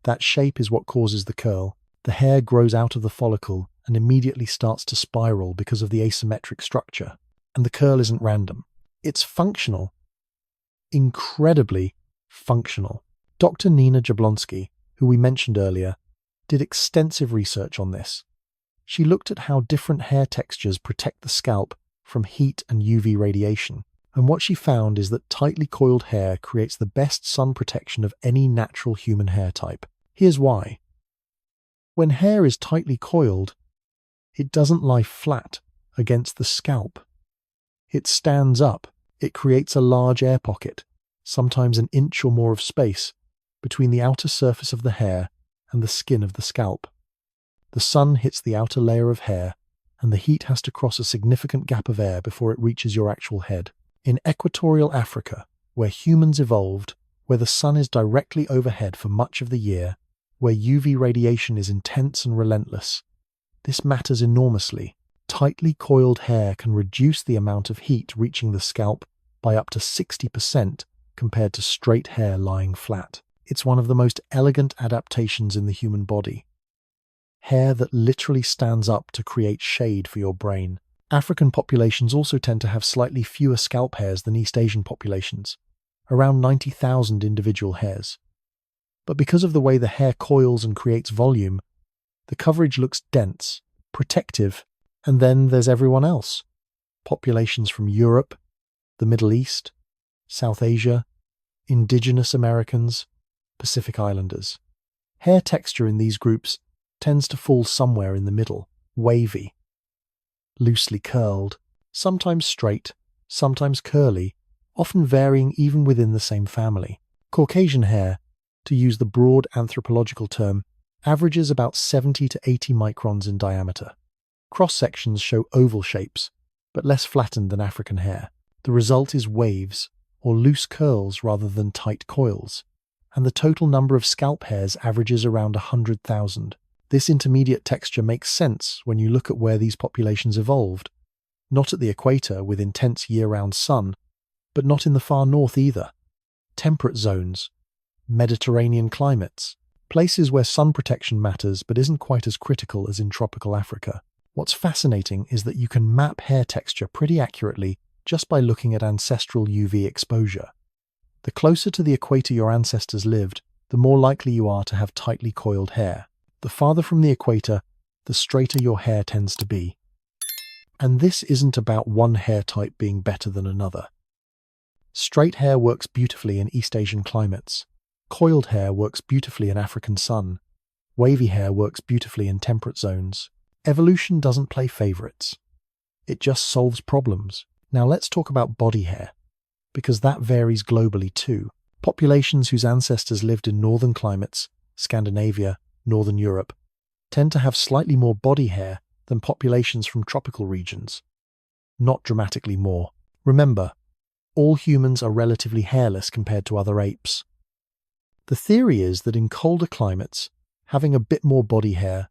That shape is what causes the curl. The hair grows out of the follicle and immediately starts to spiral because of the asymmetric structure. And the curl isn't random. It's functional. Incredibly functional. Dr. Nina Jablonski, who we mentioned earlier, did extensive research on this. She looked at how different hair textures protect the scalp from heat and UV radiation, and what she found is that tightly coiled hair creates the best sun protection of any natural human hair type. Here's why. When hair is tightly coiled, it doesn't lie flat against the scalp. It stands up. It creates a large air pocket, sometimes an inch or more of space, between the outer surface of the hair and the skin of the scalp. The sun hits the outer layer of hair, and the heat has to cross a significant gap of air before it reaches your actual head. In equatorial Africa, where humans evolved, where the sun is directly overhead for much of the year, where UV radiation is intense and relentless, this matters enormously. Tightly coiled hair can reduce the amount of heat reaching the scalp by up to 60% compared to straight hair lying flat. It's one of the most elegant adaptations in the human body. Hair that literally stands up to create shade for your brain. African populations also tend to have slightly fewer scalp hairs than East Asian populations, around 90,000 individual hairs. But because of the way the hair coils and creates volume, the coverage looks dense, protective, and then there's everyone else. Populations from Europe, the Middle East, South Asia, indigenous Americans, Pacific Islanders. Hair texture in these groups tends to fall somewhere in the middle, wavy, loosely curled, sometimes straight, sometimes curly, often varying even within the same family. Caucasian hair, to use the broad anthropological term, averages about 70 to 80 microns in diameter. Cross-sections show oval shapes, but less flattened than African hair. The result is waves, or loose curls rather than tight coils, and the total number of scalp hairs averages around 100,000. This intermediate texture makes sense when you look at where these populations evolved, not at the equator with intense year-round sun, but not in the far north either. Temperate zones, Mediterranean climates, places where sun protection matters but isn't quite as critical as in tropical Africa. What's fascinating is that you can map hair texture pretty accurately just by looking at ancestral UV exposure. The closer to the equator your ancestors lived, the more likely you are to have tightly coiled hair. The farther from the equator, the straighter your hair tends to be. And this isn't about one hair type being better than another. Straight hair works beautifully in East Asian climates. Coiled hair works beautifully in African sun. Wavy hair works beautifully in temperate zones. Evolution doesn't play favorites. It just solves problems. Now let's talk about body hair, because that varies globally too. Populations whose ancestors lived in northern climates, Scandinavia, Northern Europe, tend to have slightly more body hair than populations from tropical regions. Not dramatically more. Remember, all humans are relatively hairless compared to other apes. The theory is that in colder climates, having a bit more body hair,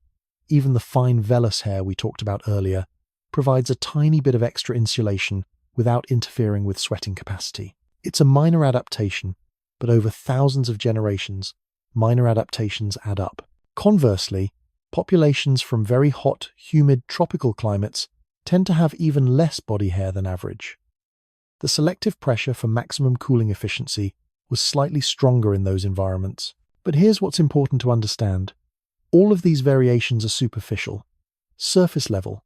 even the fine vellus hair we talked about earlier, provides a tiny bit of extra insulation without interfering with sweating capacity. It's a minor adaptation, but over thousands of generations, minor adaptations add up. Conversely, populations from very hot, humid tropical climates tend to have even less body hair than average. The selective pressure for maximum cooling efficiency was slightly stronger in those environments. But here's what's important to understand. All of these variations are superficial, surface level.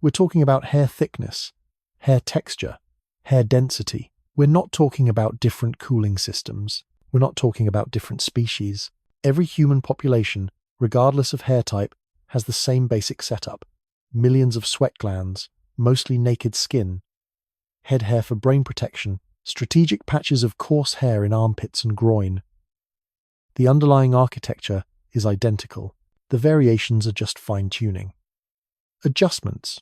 We're talking about hair thickness, hair texture, hair density. We're not talking about different cooling systems. We're not talking about different species. Every human population, regardless of hair type, has the same basic setup. Millions of sweat glands, mostly naked skin, head hair for brain protection, strategic patches of coarse hair in armpits and groin. The underlying architecture is identical. The variations are just fine-tuning. Adjustments,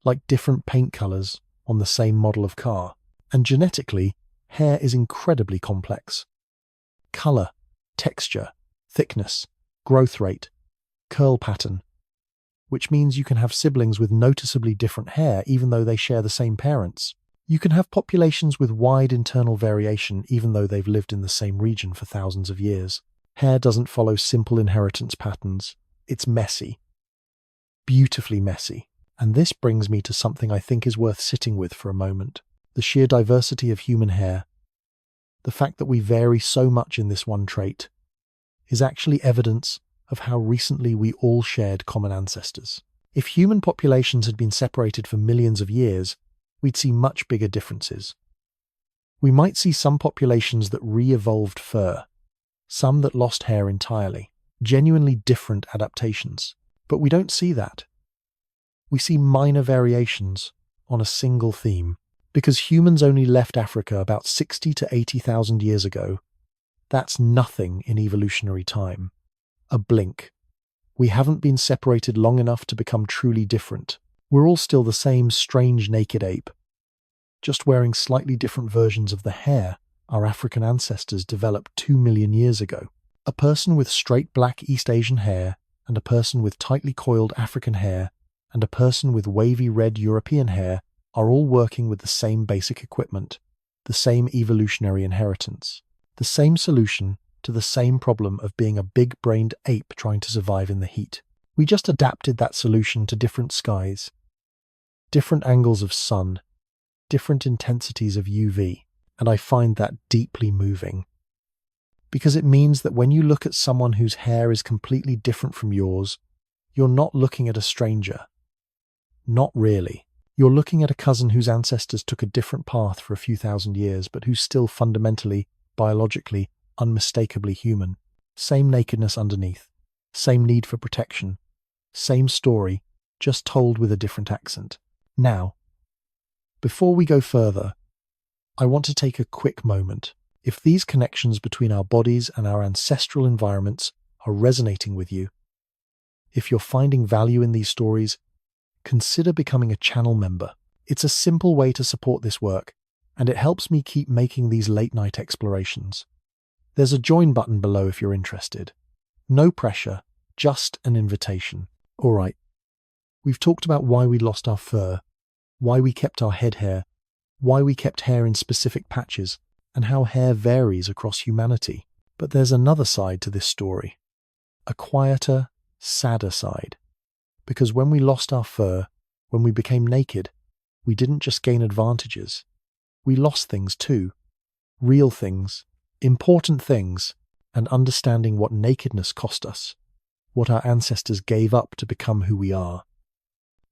like different paint colors on the same model of car. And genetically, hair is incredibly complex. Color, texture, thickness, growth rate, curl pattern, which means you can have siblings with noticeably different hair even though they share the same parents. You can have populations with wide internal variation even though they've lived in the same region for thousands of years. Hair doesn't follow simple inheritance patterns. It's messy. Beautifully messy. And this brings me to something I think is worth sitting with for a moment. The sheer diversity of human hair, the fact that we vary so much in this one trait, is actually evidence of how recently we all shared common ancestors. If human populations had been separated for millions of years, we'd see much bigger differences. We might see some populations that re-evolved fur, some that lost hair entirely, genuinely different adaptations. But we don't see that. We see minor variations on a single theme. Because humans only left Africa about 60 to 80,000 years ago, that's nothing in evolutionary time. A blink. We haven't been separated long enough to become truly different. We're all still the same strange naked ape, just wearing slightly different versions of the hair our African ancestors developed 2 million years ago. A person with straight black East Asian hair, and a person with tightly coiled African hair, and a person with wavy red European hair are all working with the same basic equipment, the same evolutionary inheritance, the same solution to the same problem of being a big-brained ape trying to survive in the heat. We just adapted that solution to different skies, different angles of sun, different intensities of UV, and I find that deeply moving. Because it means that when you look at someone whose hair is completely different from yours, you're not looking at a stranger. Not really. You're looking at a cousin whose ancestors took a different path for a few thousand years, but who's still fundamentally, biologically, unmistakably human. Same nakedness underneath, same need for protection, same story, just told with a different accent. Now, before we go further, I want to take a quick moment. If these connections between our bodies and our ancestral environments are resonating with you, if you're finding value in these stories, consider becoming a channel member. It's a simple way to support this work, and it helps me keep making these late-night explorations. There's a join button below if you're interested. No pressure, just an invitation. All right, we've talked about why we lost our fur, why we kept our head hair, why we kept hair in specific patches, and how hair varies across humanity. But there's another side to this story. A quieter, sadder side. Because when we lost our fur, when we became naked, we didn't just gain advantages. We lost things too. Real things, important things, and understanding what nakedness cost us, what our ancestors gave up to become who we are.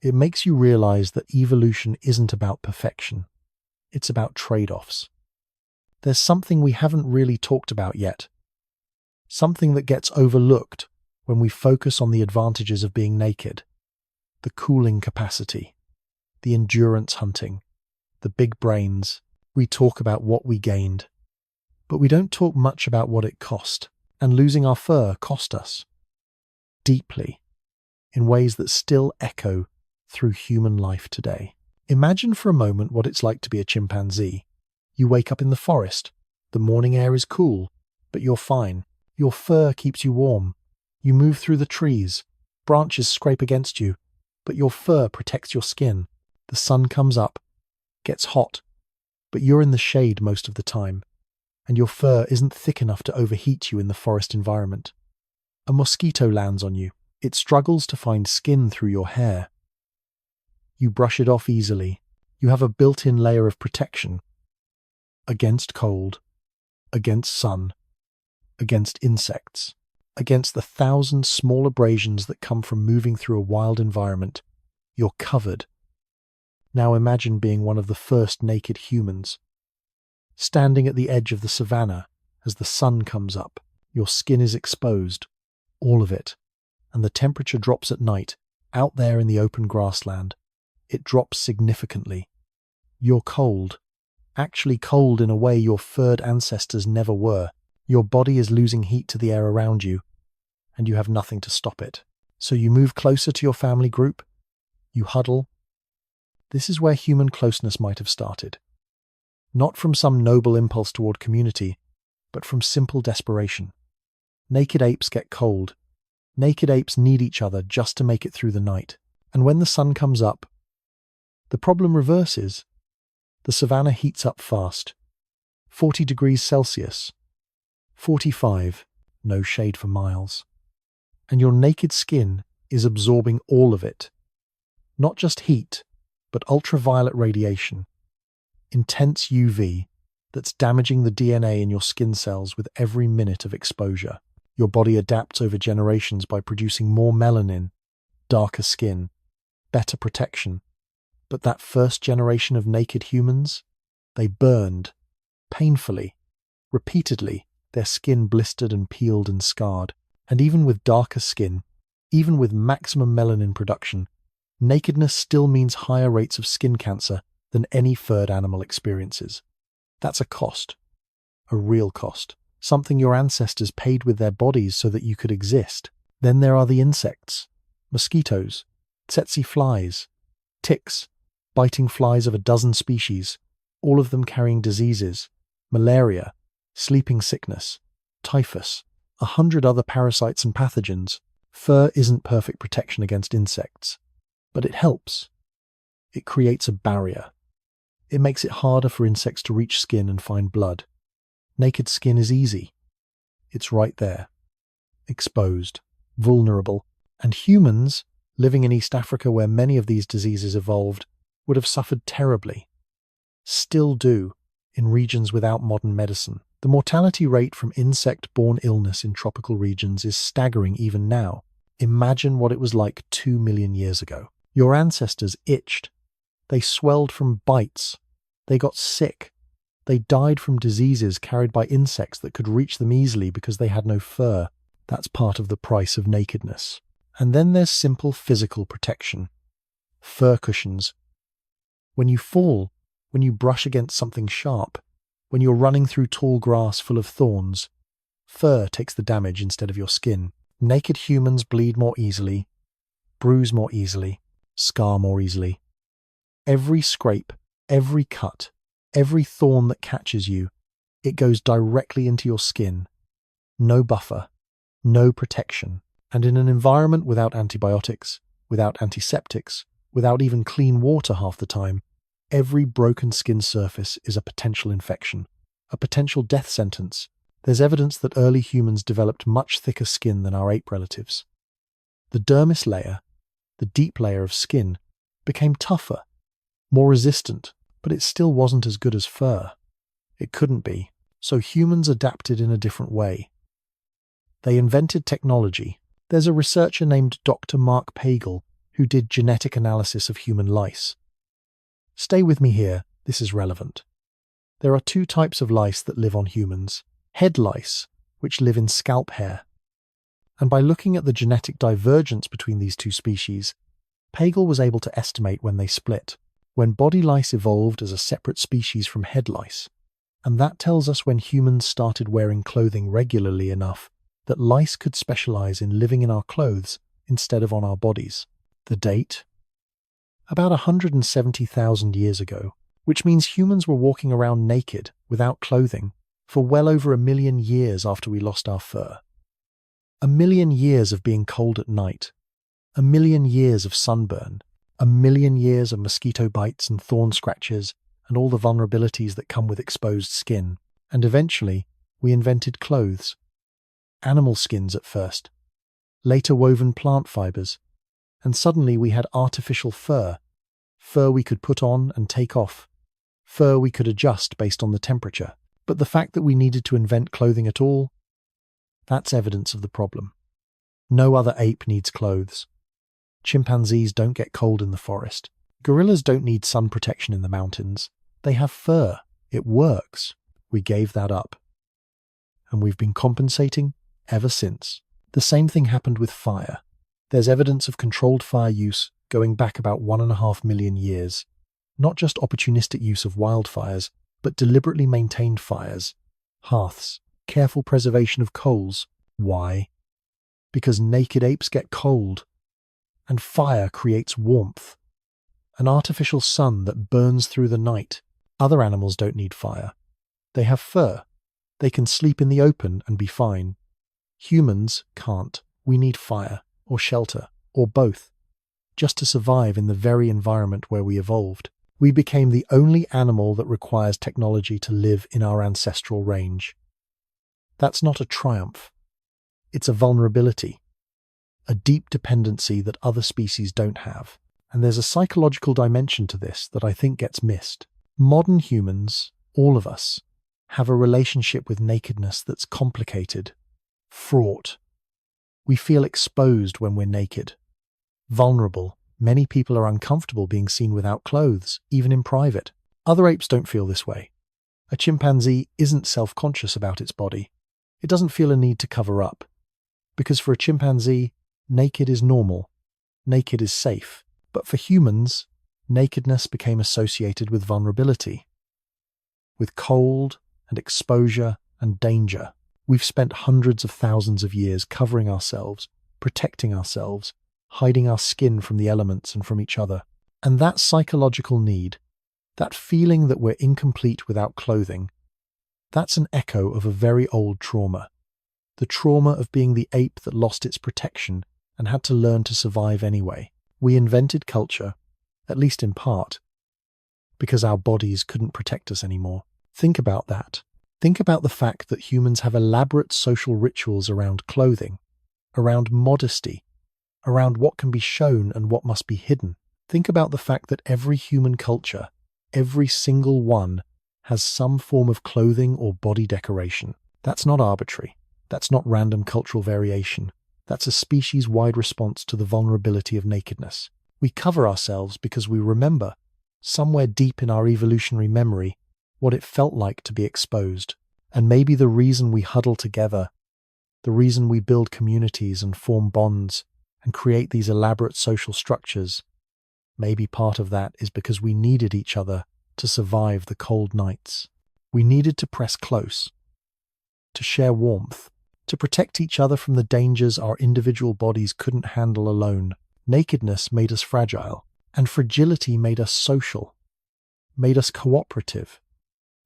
It makes you realize that evolution isn't about perfection. It's about trade-offs. There's something we haven't really talked about yet. Something that gets overlooked when we focus on the advantages of being naked. The cooling capacity, the endurance hunting, the big brains. We talk about what we gained, but we don't talk much about what it cost. And losing our fur cost us. Deeply, in ways that still echo through human life today. Imagine for a moment what it's like to be a chimpanzee. You wake up in the forest. The morning air is cool, but you're fine. Your fur keeps you warm. You move through the trees. Branches scrape against you, but your fur protects your skin. The sun comes up, gets hot, but you're in the shade most of the time, and your fur isn't thick enough to overheat you in the forest environment. A mosquito lands on you. It struggles to find skin through your hair. You brush it off easily. You have a built-in layer of protection against cold, against sun, against insects, against the 1,000 small abrasions that come from moving through a wild environment. You're covered. Now imagine being one of the first naked humans. Standing at the edge of the savannah as the sun comes up, your skin is exposed, all of it, and the temperature drops at night, out there in the open grassland. It drops significantly. You're cold, actually cold in a way your furred ancestors never were. Your body is losing heat to the air around you, and you have nothing to stop it. So you move closer to your family group. You huddle. This is where human closeness might have started. Not from some noble impulse toward community, but from simple desperation. Naked apes get cold. Naked apes need each other just to make it through the night. And when the sun comes up, the problem reverses. The savannah heats up fast. 40 degrees Celsius. 45, no shade for miles. And your naked skin is absorbing all of it. Not just heat, but ultraviolet radiation. Intense UV that's damaging the DNA in your skin cells with every minute of exposure. Your body adapts over generations by producing more melanin, darker skin, better protection. But that first generation of naked humans, they burned, painfully, repeatedly, their skin blistered and peeled and scarred. And even with darker skin, even with maximum melanin production, nakedness still means higher rates of skin cancer than any furred animal experiences. That's a cost, a real cost, something your ancestors paid with their bodies so that you could exist. Then there are the insects, mosquitoes, tsetse flies, ticks, biting flies of a dozen species, all of them carrying diseases, malaria, sleeping sickness, typhus, 100 other parasites and pathogens. Fur isn't perfect protection against insects, but it helps. It creates a barrier. It makes it harder for insects to reach skin and find blood. Naked skin is easy. It's right there, exposed, vulnerable, and humans, living in East Africa where many of these diseases evolved, would have suffered terribly. Still do, in regions without modern medicine. The mortality rate from insect-borne illness in tropical regions is staggering even now. Imagine what it was like 2 million years ago. Your ancestors itched. They swelled from bites. They got sick. They died from diseases carried by insects that could reach them easily because they had no fur. That's part of the price of nakedness. And then there's simple physical protection. Fur cushions. When you fall, when you brush against something sharp, when you're running through tall grass full of thorns, fur takes the damage instead of your skin. Naked humans bleed more easily, bruise more easily, scar more easily. Every scrape, every cut, every thorn that catches you, it goes directly into your skin. No buffer, no protection. And in an environment without antibiotics, without antiseptics, without even clean water half the time, every broken skin surface is a potential infection, a potential death sentence. There's evidence that early humans developed much thicker skin than our ape relatives. The dermis layer, the deep layer of skin, became tougher, more resistant, but it still wasn't as good as fur. It couldn't be, so humans adapted in a different way. They invented technology. There's a researcher named Dr. Mark Pagel who did genetic analysis of human lice. Stay with me here, this is relevant. There are two types of lice that live on humans. Head lice, which live in scalp hair. And by looking at the genetic divergence between these two species, Pagel was able to estimate when they split, when body lice evolved as a separate species from head lice. And that tells us when humans started wearing clothing regularly enough that lice could specialize in living in our clothes instead of on our bodies. The date? About 170,000 years ago, which means humans were walking around naked, without clothing, for well over 1 million years after we lost our fur. 1 million years of being cold at night, 1 million years of sunburn, 1 million years of mosquito bites and thorn scratches and all the vulnerabilities that come with exposed skin. And eventually, we invented clothes. Animal skins at first, later woven plant fibers, and suddenly we had artificial fur we could put on and take off, fur we could adjust based on the temperature. But the fact that we needed to invent clothing at all, that's evidence of the problem. No other ape needs clothes. Chimpanzees don't get cold in the forest. Gorillas don't need sun protection in the mountains. They have fur. It works. We gave that up. And we've been compensating ever since. The same thing happened with fire. There's evidence of controlled fire use going back about 1.5 million years. Not just opportunistic use of wildfires, but deliberately maintained fires, hearths, careful preservation of coals. Why? Because naked apes get cold, and fire creates warmth. An artificial sun that burns through the night. Other animals don't need fire. They have fur. They can sleep in the open and be fine. Humans can't. We need fire, or shelter, or both, just to survive in the very environment where we evolved. We became the only animal that requires technology to live in our ancestral range. That's not a triumph. It's a vulnerability, a deep dependency that other species don't have. And there's a psychological dimension to this that I think gets missed. Modern humans, all of us, have a relationship with nakedness that's complicated, fraught. We feel exposed when we're naked, vulnerable, Many people are uncomfortable being seen without clothes, even in private. Other apes don't feel this way. A chimpanzee isn't self-conscious about its body. It doesn't feel a need to cover up. Because for a chimpanzee, naked is normal. Naked is safe. But for humans, nakedness became associated with vulnerability, with cold and exposure and danger. We've spent hundreds of thousands of years covering ourselves, protecting ourselves, hiding our skin from the elements and from each other. And that psychological need, that feeling that we're incomplete without clothing, that's an echo of a very old trauma. The trauma of being the ape that lost its protection and had to learn to survive anyway. We invented culture, at least in part, because our bodies couldn't protect us anymore. Think about that. Think about the fact that humans have elaborate social rituals around clothing, around modesty, around what can be shown and what must be hidden. Think about the fact that every human culture, every single one, has some form of clothing or body decoration. That's not arbitrary. That's not random cultural variation. That's a species-wide response to the vulnerability of nakedness. We cover ourselves because we remember, somewhere deep in our evolutionary memory, what it felt like to be exposed. And maybe the reason we huddle together, the reason we build communities and form bonds and create these elaborate social structures, maybe part of that is because we needed each other to survive the cold nights. We needed to press close, to share warmth, to protect each other from the dangers our individual bodies couldn't handle alone. Nakedness made us fragile, and fragility made us social, made us cooperative,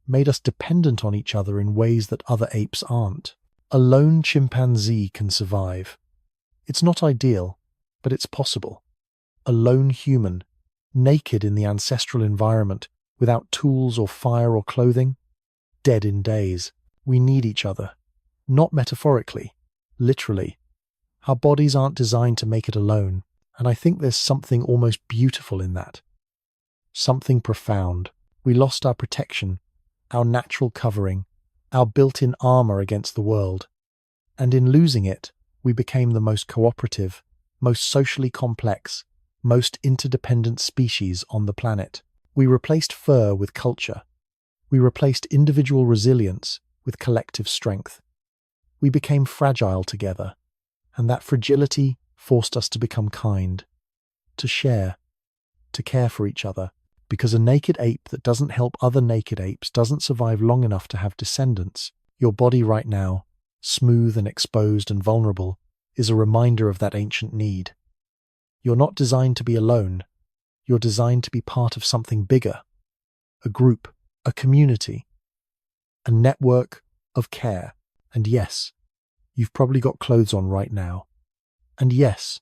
made us dependent on each other in ways that other apes aren't. A lone chimpanzee can survive. It's not ideal, but it's possible. A lone human, naked in the ancestral environment, without tools or fire or clothing, dead in days. We need each other. Not metaphorically, literally. Our bodies aren't designed to make it alone, and I think there's something almost beautiful in that. Something profound. We lost our protection, our natural covering, our built-in armor against the world. And in losing it, we became the most cooperative, most socially complex, most interdependent species on the planet. We replaced fur with culture. We replaced individual resilience with collective strength. We became fragile together, and that fragility forced us to become kind, to share, to care for each other, because a naked ape that doesn't help other naked apes doesn't survive long enough to have descendants. Your body right now, smooth and exposed and vulnerable, is a reminder of that ancient need. You're not designed to be alone. You're designed to be part of something bigger, a group, a community, a network of care. And yes, you've probably got clothes on right now. And yes,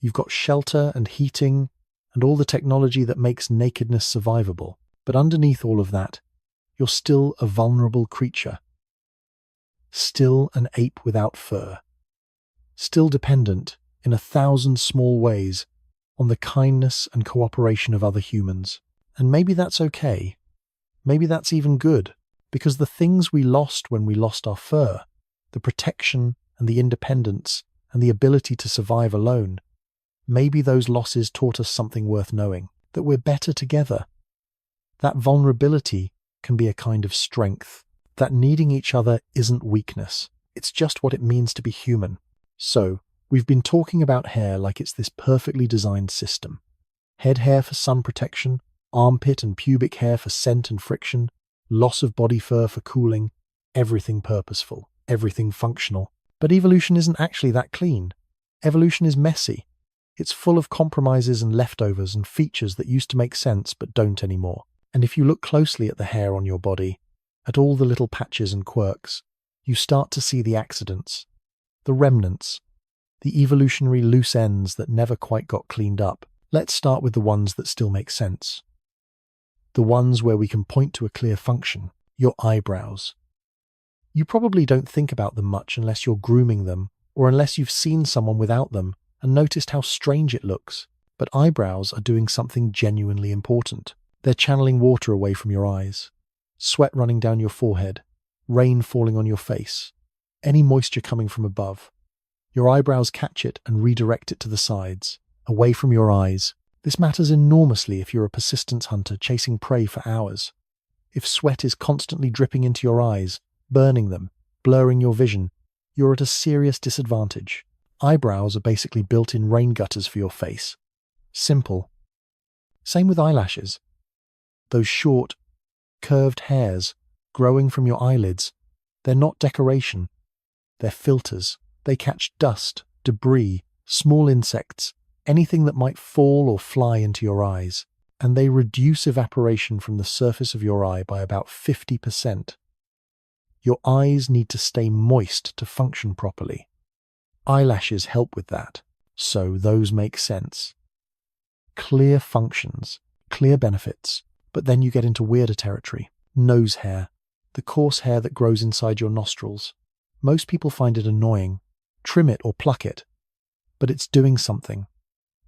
you've got shelter and heating and all the technology that makes nakedness survivable. But underneath all of that, you're still a vulnerable creature. Still an ape without fur. Still dependent, in 1,000 small ways, on the kindness and cooperation of other humans. And maybe that's okay. Maybe that's even good, because the things we lost when we lost our fur, the protection and the independence and the ability to survive alone, maybe those losses taught us something worth knowing, that we're better together. That vulnerability can be a kind of strength, that needing each other isn't weakness. It's just what it means to be human. So, we've been talking about hair like it's this perfectly designed system. Head hair for sun protection, armpit and pubic hair for scent and friction, loss of body fur for cooling, everything purposeful, everything functional. But evolution isn't actually that clean. Evolution is messy. It's full of compromises and leftovers and features that used to make sense but don't anymore. And if you look closely at the hair on your body, at all the little patches and quirks, you start to see the accidents, the remnants, the evolutionary loose ends that never quite got cleaned up. Let's start with the ones that still make sense. The ones where we can point to a clear function, your eyebrows. You probably don't think about them much unless you're grooming them, or unless you've seen someone without them and noticed how strange it looks. But eyebrows are doing something genuinely important. They're channeling water away from your eyes, sweat running down your forehead, rain falling on your face, any moisture coming from above. Your eyebrows catch it and redirect it to the sides, away from your eyes, This matters enormously if you're a persistence hunter chasing prey for hours. If sweat is constantly dripping into your eyes, burning them, blurring your vision, you're at a serious disadvantage. Eyebrows are basically built-in rain gutters for your face. Simple. Same with eyelashes. Those short, curved hairs growing from your eyelids, they're not decoration. They're filters. They catch dust, debris, small insects, anything that might fall or fly into your eyes, and they reduce evaporation from the surface of your eye by about 50%. Your eyes need to stay moist to function properly. Eyelashes help with that, so those make sense. Clear functions, clear benefits, but then you get into weirder territory. Nose hair, the coarse hair that grows inside your nostrils. Most people find it annoying. Trim it or pluck it. But it's doing something.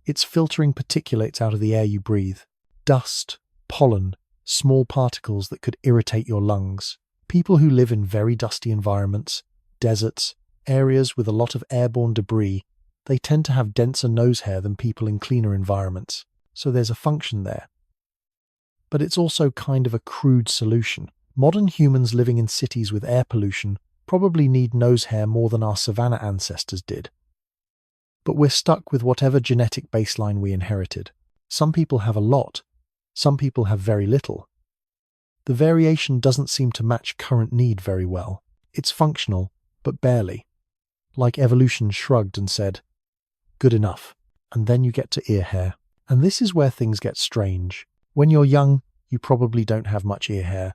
It's filtering particulates out of the air you breathe. Dust, pollen, small particles that could irritate your lungs. People who live in very dusty environments, deserts, areas with a lot of airborne debris, they tend to have denser nose hair than people in cleaner environments. So there's a function there. But it's also kind of a crude solution. Modern humans living in cities with air pollution probably need nose hair more than our savanna ancestors did. But we're stuck with whatever genetic baseline we inherited. Some people have a lot, some people have very little. The variation doesn't seem to match current need very well. It's functional, but barely. Like evolution shrugged and said, "Good enough." And then you get to ear hair. And this is where things get strange. When you're young, you probably don't have much ear hair.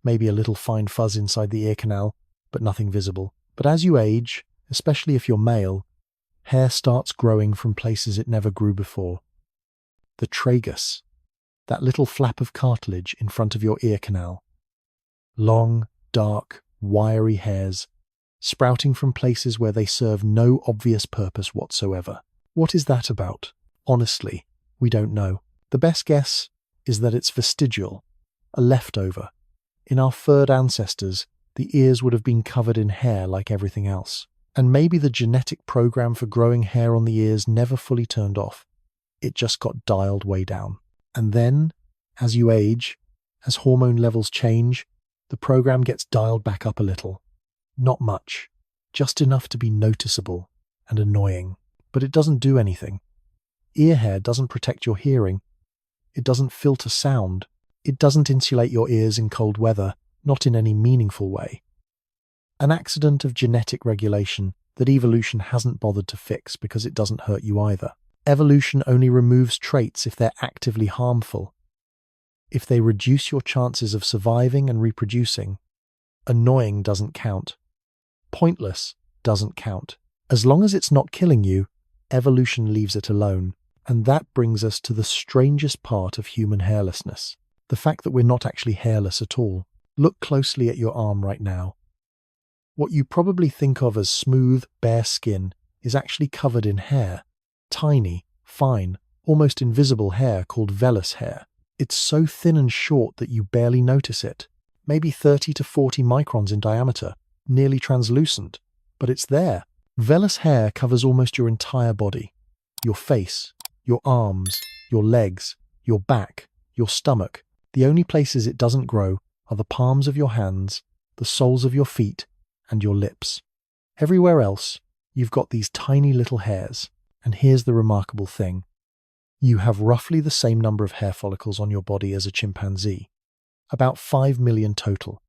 Maybe a little fine fuzz inside the ear canal, but nothing visible. But as you age, especially if you're male, hair starts growing from places it never grew before. The tragus, that little flap of cartilage in front of your ear canal. Long, dark, wiry hairs, sprouting from places where they serve no obvious purpose whatsoever. What is that about? Honestly, we don't know. The best guess is that it's vestigial, a leftover. In our furred ancestors, the ears would have been covered in hair like everything else. And maybe the genetic program for growing hair on the ears never fully turned off. It just got dialed way down. And then, as you age, as hormone levels change, the program gets dialed back up a little. Not much, just enough to be noticeable and annoying. But it doesn't do anything. Ear hair doesn't protect your hearing. It doesn't filter sound. It doesn't insulate your ears in cold weather, not in any meaningful way. An accident of genetic regulation that evolution hasn't bothered to fix because it doesn't hurt you either. Evolution only removes traits if they're actively harmful. If they reduce your chances of surviving and reproducing, annoying doesn't count. Pointless doesn't count. As long as it's not killing you, evolution leaves it alone. And that brings us to the strangest part of human hairlessness. The fact that we're not actually hairless at all. Look closely at your arm right now. What you probably think of as smooth, bare skin is actually covered in hair. Tiny, fine, almost invisible hair called vellus hair. It's so thin and short that you barely notice it. Maybe 30 to 40 microns in diameter, nearly translucent. But it's there. Vellus hair covers almost your entire body. Your face, your arms, your legs, your back, your stomach. The only places it doesn't grow are the palms of your hands, the soles of your feet, and your lips. Everywhere else, you've got these tiny little hairs. And here's the remarkable thing. You have roughly the same number of hair follicles on your body as a chimpanzee. About 5 million total.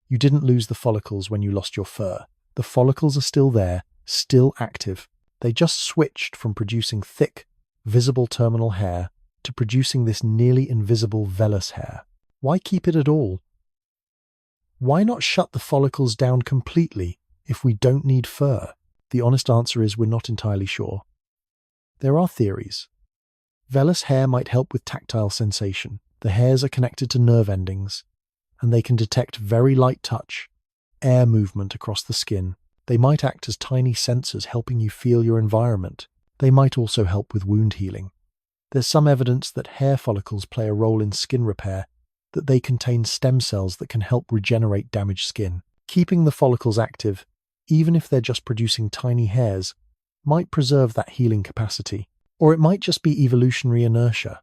You didn't lose the follicles when you lost your fur. The follicles are still there, still active. They just switched from producing thick, visible terminal hair to producing this nearly invisible vellus hair. Why keep it at all? Why not shut the follicles down completely if we don't need fur? The honest answer is we're not entirely sure. There are theories. Vellus hair might help with tactile sensation. The hairs are connected to nerve endings, and they can detect very light touch, air movement across the skin. They might act as tiny sensors helping you feel your environment. They might also help with wound healing. There's some evidence that hair follicles play a role in skin repair, that they contain stem cells that can help regenerate damaged skin. Keeping the follicles active, even if they're just producing tiny hairs, might preserve that healing capacity. Or it might just be evolutionary inertia.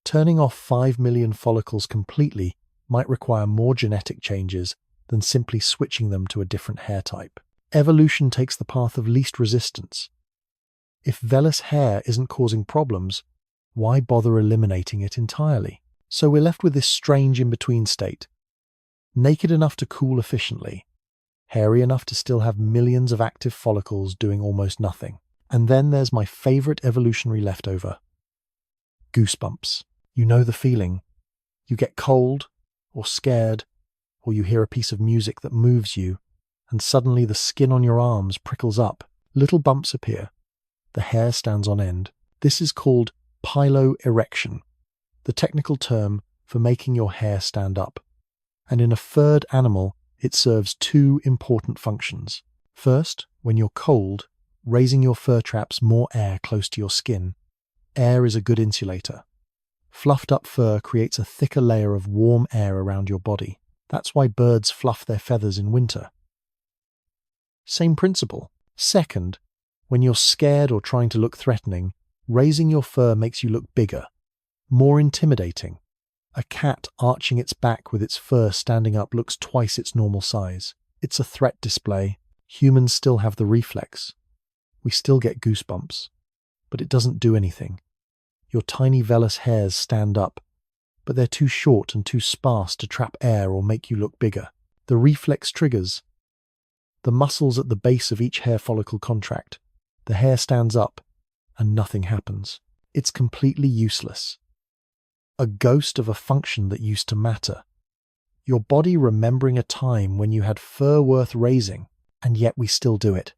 Turning off 5 million follicles completely might require more genetic changes than simply switching them to a different hair type. Evolution takes the path of least resistance. If vellus hair isn't causing problems, why bother eliminating it entirely? So we're left with this strange in-between state. Naked enough to cool efficiently, hairy enough to still have millions of active follicles doing almost nothing. And then there's my favorite evolutionary leftover. Goosebumps. You know the feeling. You get cold, or scared, or you hear a piece of music that moves you, and suddenly the skin on your arms prickles up. Little bumps appear. The hair stands on end. This is called piloerection, the technical term for making your hair stand up. And in a furred animal, it serves two important functions. First, when you're cold, raising your fur traps more air close to your skin. Air is a good insulator. Fluffed up fur creates a thicker layer of warm air around your body. That's why birds fluff their feathers in winter. Same principle. Second, when you're scared or trying to look threatening, raising your fur makes you look bigger, more intimidating. A cat arching its back with its fur standing up looks twice its normal size. It's a threat display. Humans still have the reflex. We still get goosebumps, but it doesn't do anything. Your tiny vellus hairs stand up, but they're too short and too sparse to trap air or make you look bigger. The reflex triggers. The muscles at the base of each hair follicle contract. The hair stands up, and nothing happens. It's completely useless. A ghost of a function that used to matter. Your body remembering a time when you had fur worth raising, and yet we still do it.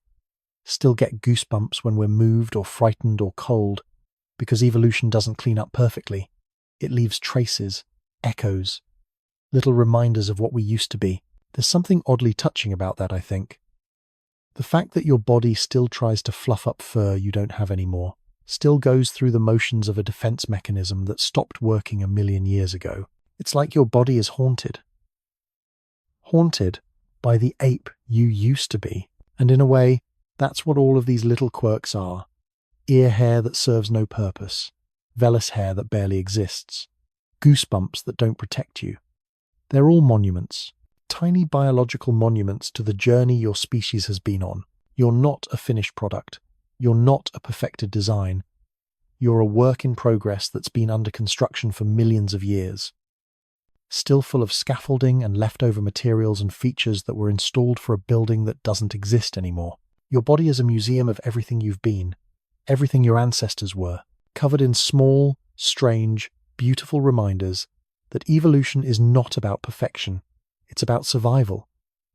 Still get goosebumps when we're moved or frightened or cold, because evolution doesn't clean up perfectly. It leaves traces, echoes, little reminders of what we used to be. There's something oddly touching about that, I think. The fact that your body still tries to fluff up fur you don't have anymore, still goes through the motions of a defense mechanism that stopped working a million years ago. It's like your body is haunted. Haunted by the ape you used to be. And in a way, that's what all of these little quirks are. Ear hair that serves no purpose. Vellus hair that barely exists. Goosebumps that don't protect you. They're all monuments. Tiny biological monuments to the journey your species has been on. You're not a finished product. You're not a perfected design. You're a work in progress that's been under construction for millions of years. Still full of scaffolding and leftover materials and features that were installed for a building that doesn't exist anymore. Your body is a museum of everything you've been, everything your ancestors were, covered in small, strange, beautiful reminders that evolution is not about perfection. It's about survival.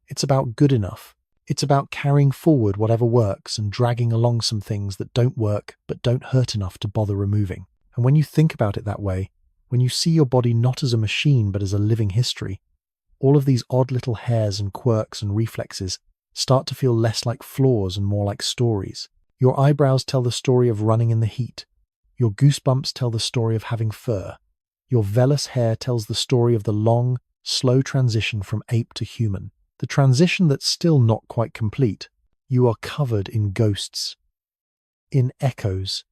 It's about good enough. It's about carrying forward whatever works and dragging along some things that don't work but don't hurt enough to bother removing. And when you think about it that way, when you see your body not as a machine but as a living history, all of these odd little hairs and quirks and reflexes start to feel less like flaws and more like stories. Your eyebrows tell the story of running in the heat. Your goosebumps tell the story of having fur. Your vellus hair tells the story of the long, slow transition from ape to human. The transition that's still not quite complete. You are covered in ghosts, in echoes,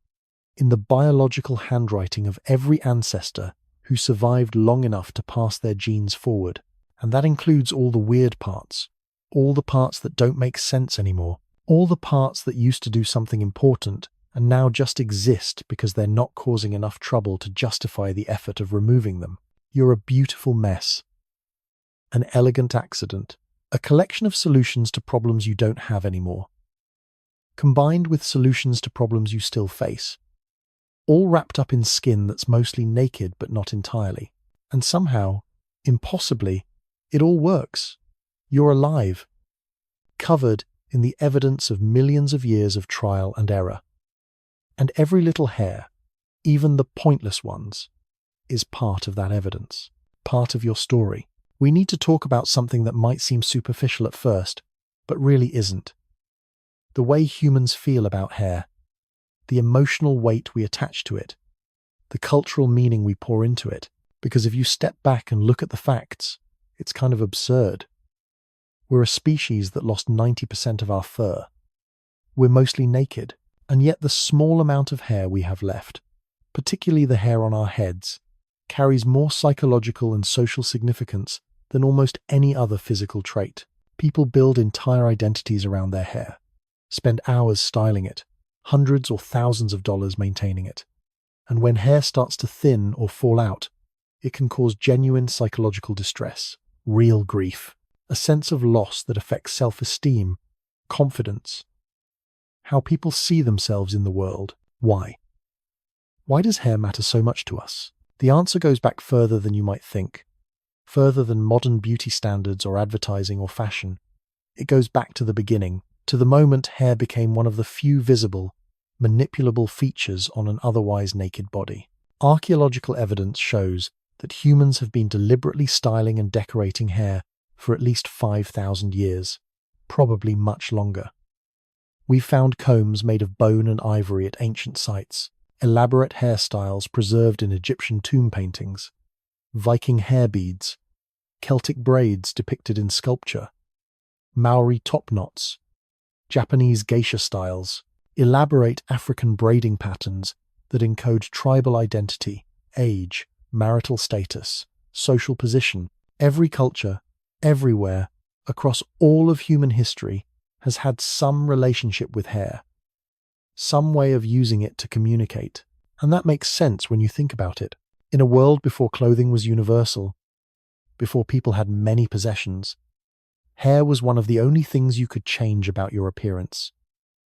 in the biological handwriting of every ancestor who survived long enough to pass their genes forward. And that includes all the weird parts, all the parts that don't make sense anymore, all the parts that used to do something important and now just exist because they're not causing enough trouble to justify the effort of removing them. You're a beautiful mess, an elegant accident, a collection of solutions to problems you don't have anymore, combined with solutions to problems you still face, all wrapped up in skin that's mostly naked but not entirely. And somehow, impossibly, it all works. You're alive, covered in the evidence of millions of years of trial and error. And every little hair, even the pointless ones, is part of that evidence, part of your story. We need to talk about something that might seem superficial at first, but really isn't. The way humans feel about hair, the emotional weight we attach to it, the cultural meaning we pour into it. Because if you step back and look at the facts, it's kind of absurd. We're a species that lost 90% of our fur. We're mostly naked. And yet the small amount of hair we have left, particularly the hair on our heads, carries more psychological and social significance than almost any other physical trait. People build entire identities around their hair, spend hours styling it, hundreds or thousands of dollars maintaining it. And when hair starts to thin or fall out, it can cause genuine psychological distress, real grief, a sense of loss that affects self-esteem, confidence, how people see themselves in the world. Why? Why does hair matter so much to us? The answer goes back further than you might think, further than modern beauty standards or advertising or fashion. It goes back to the beginning, to the moment hair became one of the few visible, manipulable features on an otherwise naked body. Archaeological evidence shows that humans have been deliberately styling and decorating hair for at least 5,000 years, probably much longer. We've found combs made of bone and ivory at ancient sites, elaborate hairstyles preserved in Egyptian tomb paintings, Viking hair beads, Celtic braids depicted in sculpture, Maori top knots, Japanese geisha styles, elaborate African braiding patterns that encode tribal identity, age, marital status, social position. Every culture, everywhere, across all of human history, has had some relationship with hair, some way of using it to communicate. And that makes sense when you think about it. In a world before clothing was universal, before people had many possessions, hair was one of the only things you could change about your appearance.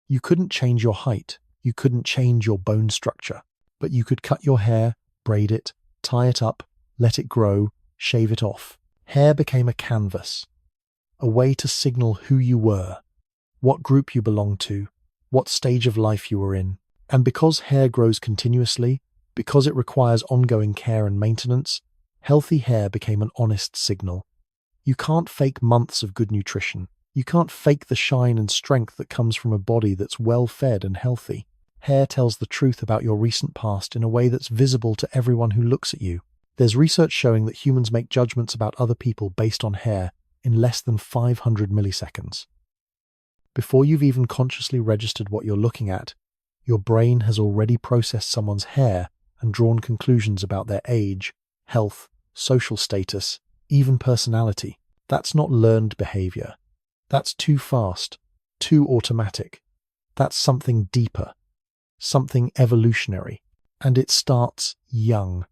You couldn't change your height, you couldn't change your bone structure, but you could cut your hair, braid it, tie it up, let it grow, shave it off. Hair became a canvas, a way to signal who you were, what group you belonged to, what stage of life you were in. And because hair grows continuously, because it requires ongoing care and maintenance, healthy hair became an honest signal. You can't fake months of good nutrition. You can't fake the shine and strength that comes from a body that's well-fed and healthy. Hair tells the truth about your recent past in a way that's visible to everyone who looks at you. There's research showing that humans make judgments about other people based on hair in less than 500 milliseconds. Before you've even consciously registered what you're looking at, your brain has already processed someone's hair and drawn conclusions about their age, health, social status, even personality. That's not learned behavior. That's too fast, too automatic. That's something deeper, something evolutionary, and it starts young.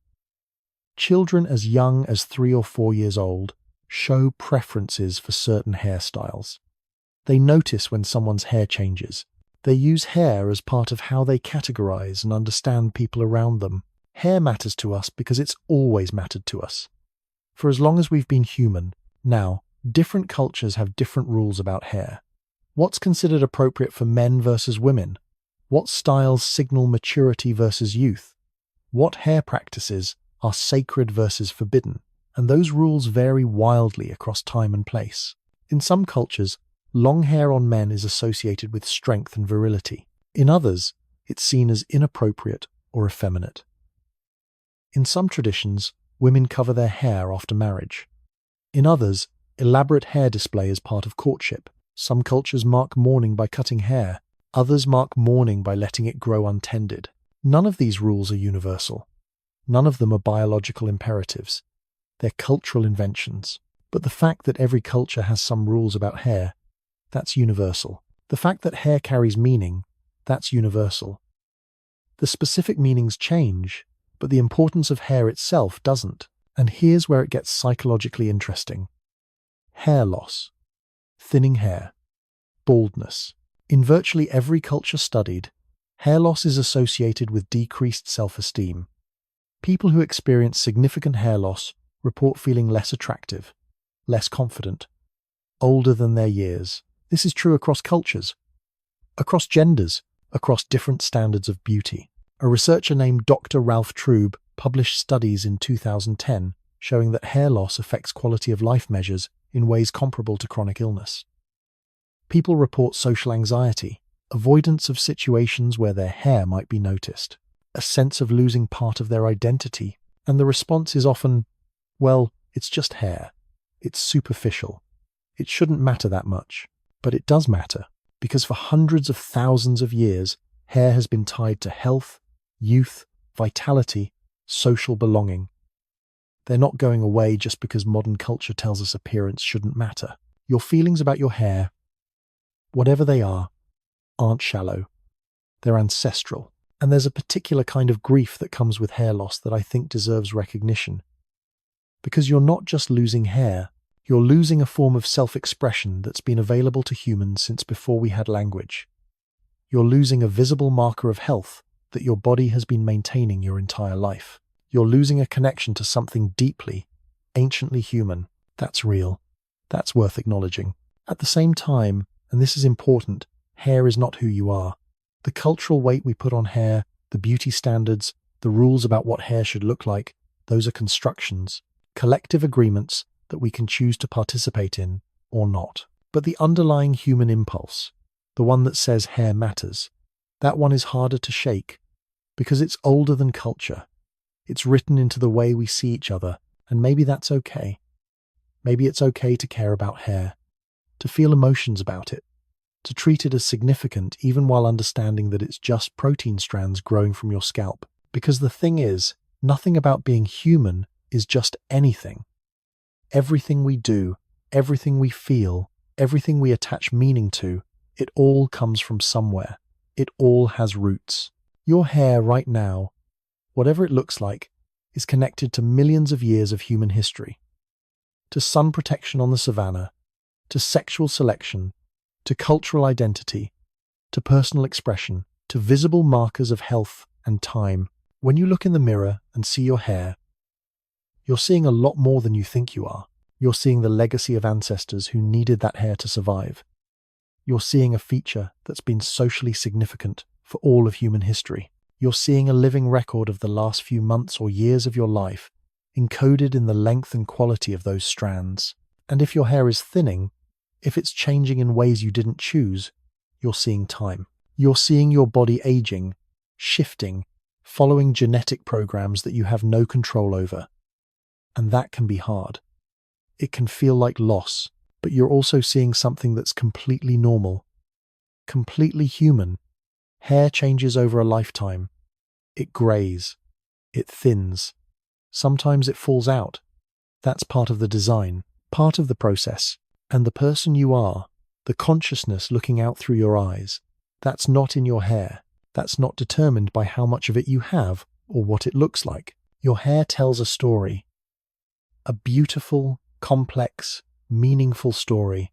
Children as young as 3 or 4 years old show preferences for certain hairstyles. They notice when someone's hair changes. They use hair as part of how they categorize and understand people around them. Hair matters to us because it's always mattered to us. For as long as we've been human, now, different cultures have different rules about hair. What's considered appropriate for men versus women? What styles signal maturity versus youth? What hair practices are sacred versus forbidden? And those rules vary wildly across time and place. In some cultures, long hair on men is associated with strength and virility. In others, it's seen as inappropriate or effeminate. In some traditions, women cover their hair after marriage. In others, elaborate hair display is part of courtship. Some cultures mark mourning by cutting hair. Others mark mourning by letting it grow untended. None of these rules are universal. None of them are biological imperatives. They're cultural inventions. But the fact that every culture has some rules about hair, that's universal. The fact that hair carries meaning, that's universal. The specific meanings change, but the importance of hair itself doesn't. And here's where it gets psychologically interesting. Hair loss, thinning hair, baldness. In virtually every culture studied, hair loss is associated with decreased self-esteem. People who experience significant hair loss report feeling less attractive, less confident, older than their years. This is true across cultures, across genders, across different standards of beauty. A researcher named Dr. Ralph Trube published studies in 2010 showing that hair loss affects quality of life measures in ways comparable to chronic illness. People report social anxiety, avoidance of situations where their hair might be noticed, a sense of losing part of their identity, and the response is often, well, it's just hair. It's superficial. It shouldn't matter that much. But it does matter, because for hundreds of thousands of years, Hair has been tied to health, youth, vitality, social belonging. They're not going away just because modern culture tells us appearance shouldn't matter. Your feelings about your hair, whatever they are, aren't shallow. They're ancestral. And there's a particular kind of grief that comes with hair loss that I think deserves recognition. Because you're not just losing hair, you're losing a form of self-expression that's been available to humans since before we had language. You're losing a visible marker of health that your body has been maintaining your entire life. You're losing a connection to something deeply, anciently human. That's real. That's worth acknowledging. At the same time, and this is important, hair is not who you are. The cultural weight we put on hair, the beauty standards, the rules about what hair should look like, those are constructions, collective agreements that we can choose to participate in or not. But the underlying human impulse, the one that says hair matters, that one is harder to shake because it's older than culture. It's written into the way we see each other, and maybe that's okay. Maybe it's okay to care about hair, to feel emotions about it, to treat it as significant even while understanding that it's just protein strands growing from your scalp. Because the thing is, nothing about being human is just anything. Everything we do, everything we feel, everything we attach meaning to, it all comes from somewhere. It all has roots. Your hair right now, whatever it looks like, is connected to millions of years of human history. To sun protection on the savannah, to sexual selection, to cultural identity, to personal expression, to visible markers of health and time. When you look in the mirror and see your hair, you're seeing a lot more than you think you are. You're seeing the legacy of ancestors who needed that hair to survive. You're seeing a feature that's been socially significant for all of human history. You're seeing a living record of the last few months or years of your life, encoded in the length and quality of those strands. And if your hair is thinning, if it's changing in ways you didn't choose, you're seeing time. You're seeing your body aging, shifting, following genetic programs that you have no control over. And that can be hard. It can feel like loss, but you're also seeing something that's completely normal, completely human. Hair changes over a lifetime. It grays. It thins. Sometimes it falls out. That's part of the design, part of the process. And the person you are, the consciousness looking out through your eyes, that's not in your hair. That's not determined by how much of it you have or what it looks like. Your hair tells a story. A beautiful, complex, meaningful story.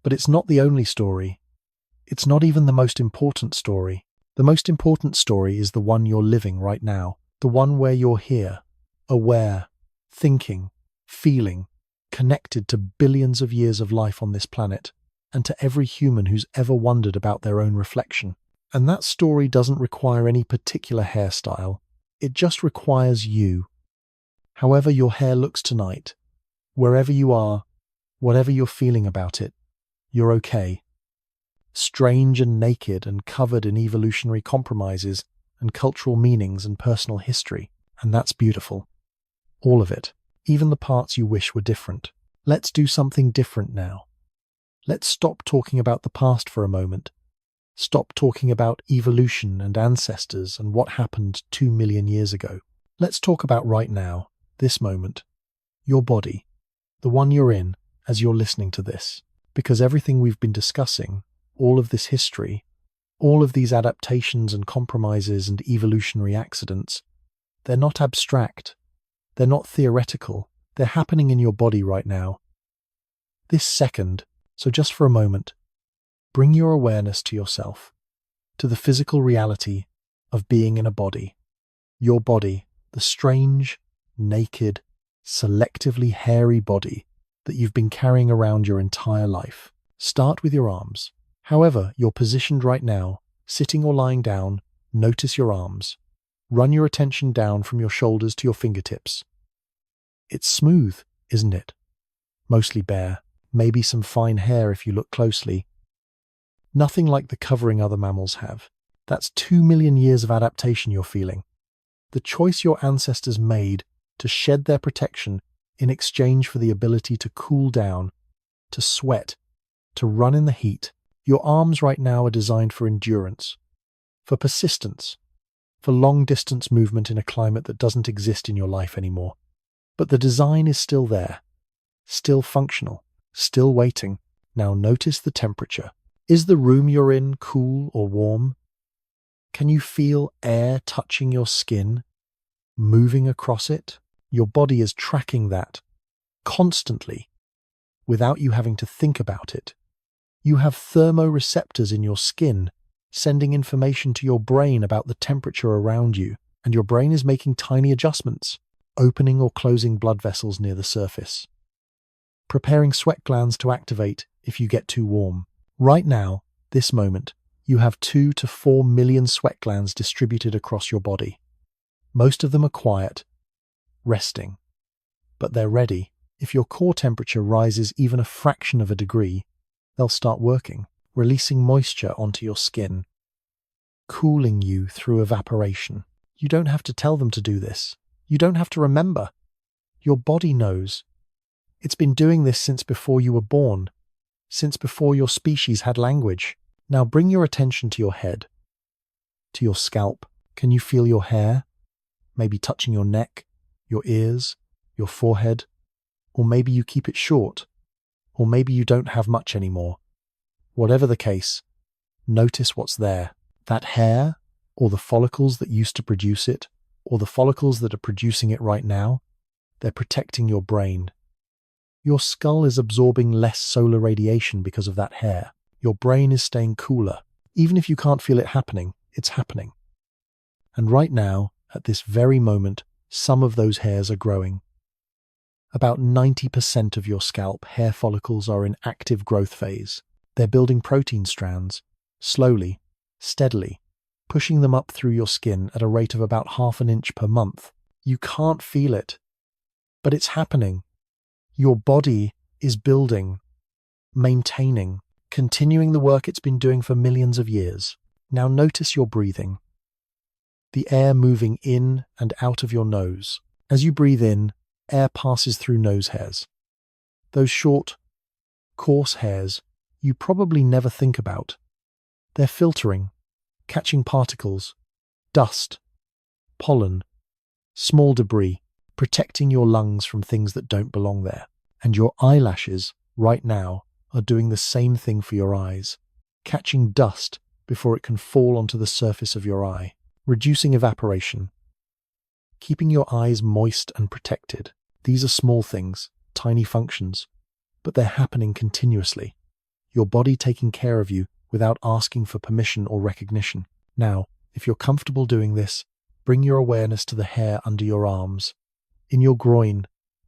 But it's not the only story. It's not even the most important story. The most important story is the one you're living right now. The one where you're here, aware, thinking, feeling, connected to billions of years of life on this planet, and to every human who's ever wondered about their own reflection. And that story doesn't require any particular hairstyle. It just requires you. However your hair looks tonight, wherever you are, whatever you're feeling about it, you're okay. Strange and naked and covered in evolutionary compromises and cultural meanings and personal history. And that's beautiful. All of it. Even the parts you wish were different. Let's do something different now. Let's stop talking about the past for a moment. Stop talking about evolution and ancestors and what happened 2 million years ago. Let's talk about right now, this moment. Your body, the one you're in as you're listening to this. Because everything we've been discussing, all of this history, all of these adaptations and compromises and evolutionary accidents, they're not abstract. They're not theoretical. They're happening in your body right now. This second, so just for a moment, bring your awareness to yourself, to the physical reality of being in a body. Your body, the strange, naked, selectively hairy body that you've been carrying around your entire life. Start with your arms. However you're positioned right now, sitting or lying down, notice your arms. Run your attention down from your shoulders to your fingertips. It's smooth, isn't it? Mostly bare, maybe some fine hair if you look closely. Nothing like the covering other mammals have. That's 2 million years of adaptation you're feeling. The choice your ancestors made to shed their protection in exchange for the ability to cool down, to sweat, to run in the heat. Your arms right now are designed for endurance, for persistence, for long-distance movement in a climate that doesn't exist in your life anymore. But the design is still there, still functional, still waiting. Now notice the temperature. Is the room you're in cool or warm? Can you feel air touching your skin, moving across it? Your body is tracking that constantly without you having to think about it. You have thermoreceptors in your skin sending information to your brain about the temperature around you, and your brain is making tiny adjustments, opening or closing blood vessels near the surface, preparing sweat glands to activate if you get too warm. Right now, this moment, you have 2 to 4 million sweat glands distributed across your body. Most of them are quiet, resting, but they're ready. If your core temperature rises even a fraction of a degree, they'll start working, releasing moisture onto your skin, cooling you through evaporation. You don't have to tell them to do this. You don't have to remember. Your body knows. It's been doing this since before you were born, since before your species had language. Now bring your attention to your head, to your scalp. Can you feel your hair? Maybe touching your neck, your ears, your forehead, or maybe you keep it short, or maybe you don't have much anymore. Whatever the case, notice what's there. That hair, or the follicles that used to produce it, or the follicles that are producing it right now, they're protecting your brain. Your skull is absorbing less solar radiation because of that hair. Your brain is staying cooler. Even if you can't feel it happening, it's happening. And right now, at this very moment, some of those hairs are growing. About 90% of your scalp hair follicles are in active growth phase. They're building protein strands, slowly, steadily, pushing them up through your skin at a rate of about 1/2 inch per month. You can't feel it, but it's happening. Your body is building, maintaining, continuing the work it's been doing for millions of years. Now notice your breathing. The air moving in and out of your nose. As you breathe in, air passes through nose hairs. Those short, coarse hairs you probably never think about. They're filtering, catching particles, dust, pollen, small debris, protecting your lungs from things that don't belong there. And your eyelashes, right now, are doing the same thing for your eyes, catching dust before it can fall onto the surface of your eye, reducing evaporation, keeping your eyes moist and protected. These are small things, tiny functions, but they're happening continuously. Your body taking care of you without asking for permission or recognition. Now, if you're comfortable doing this, bring your awareness to the hair under your arms, in your groin,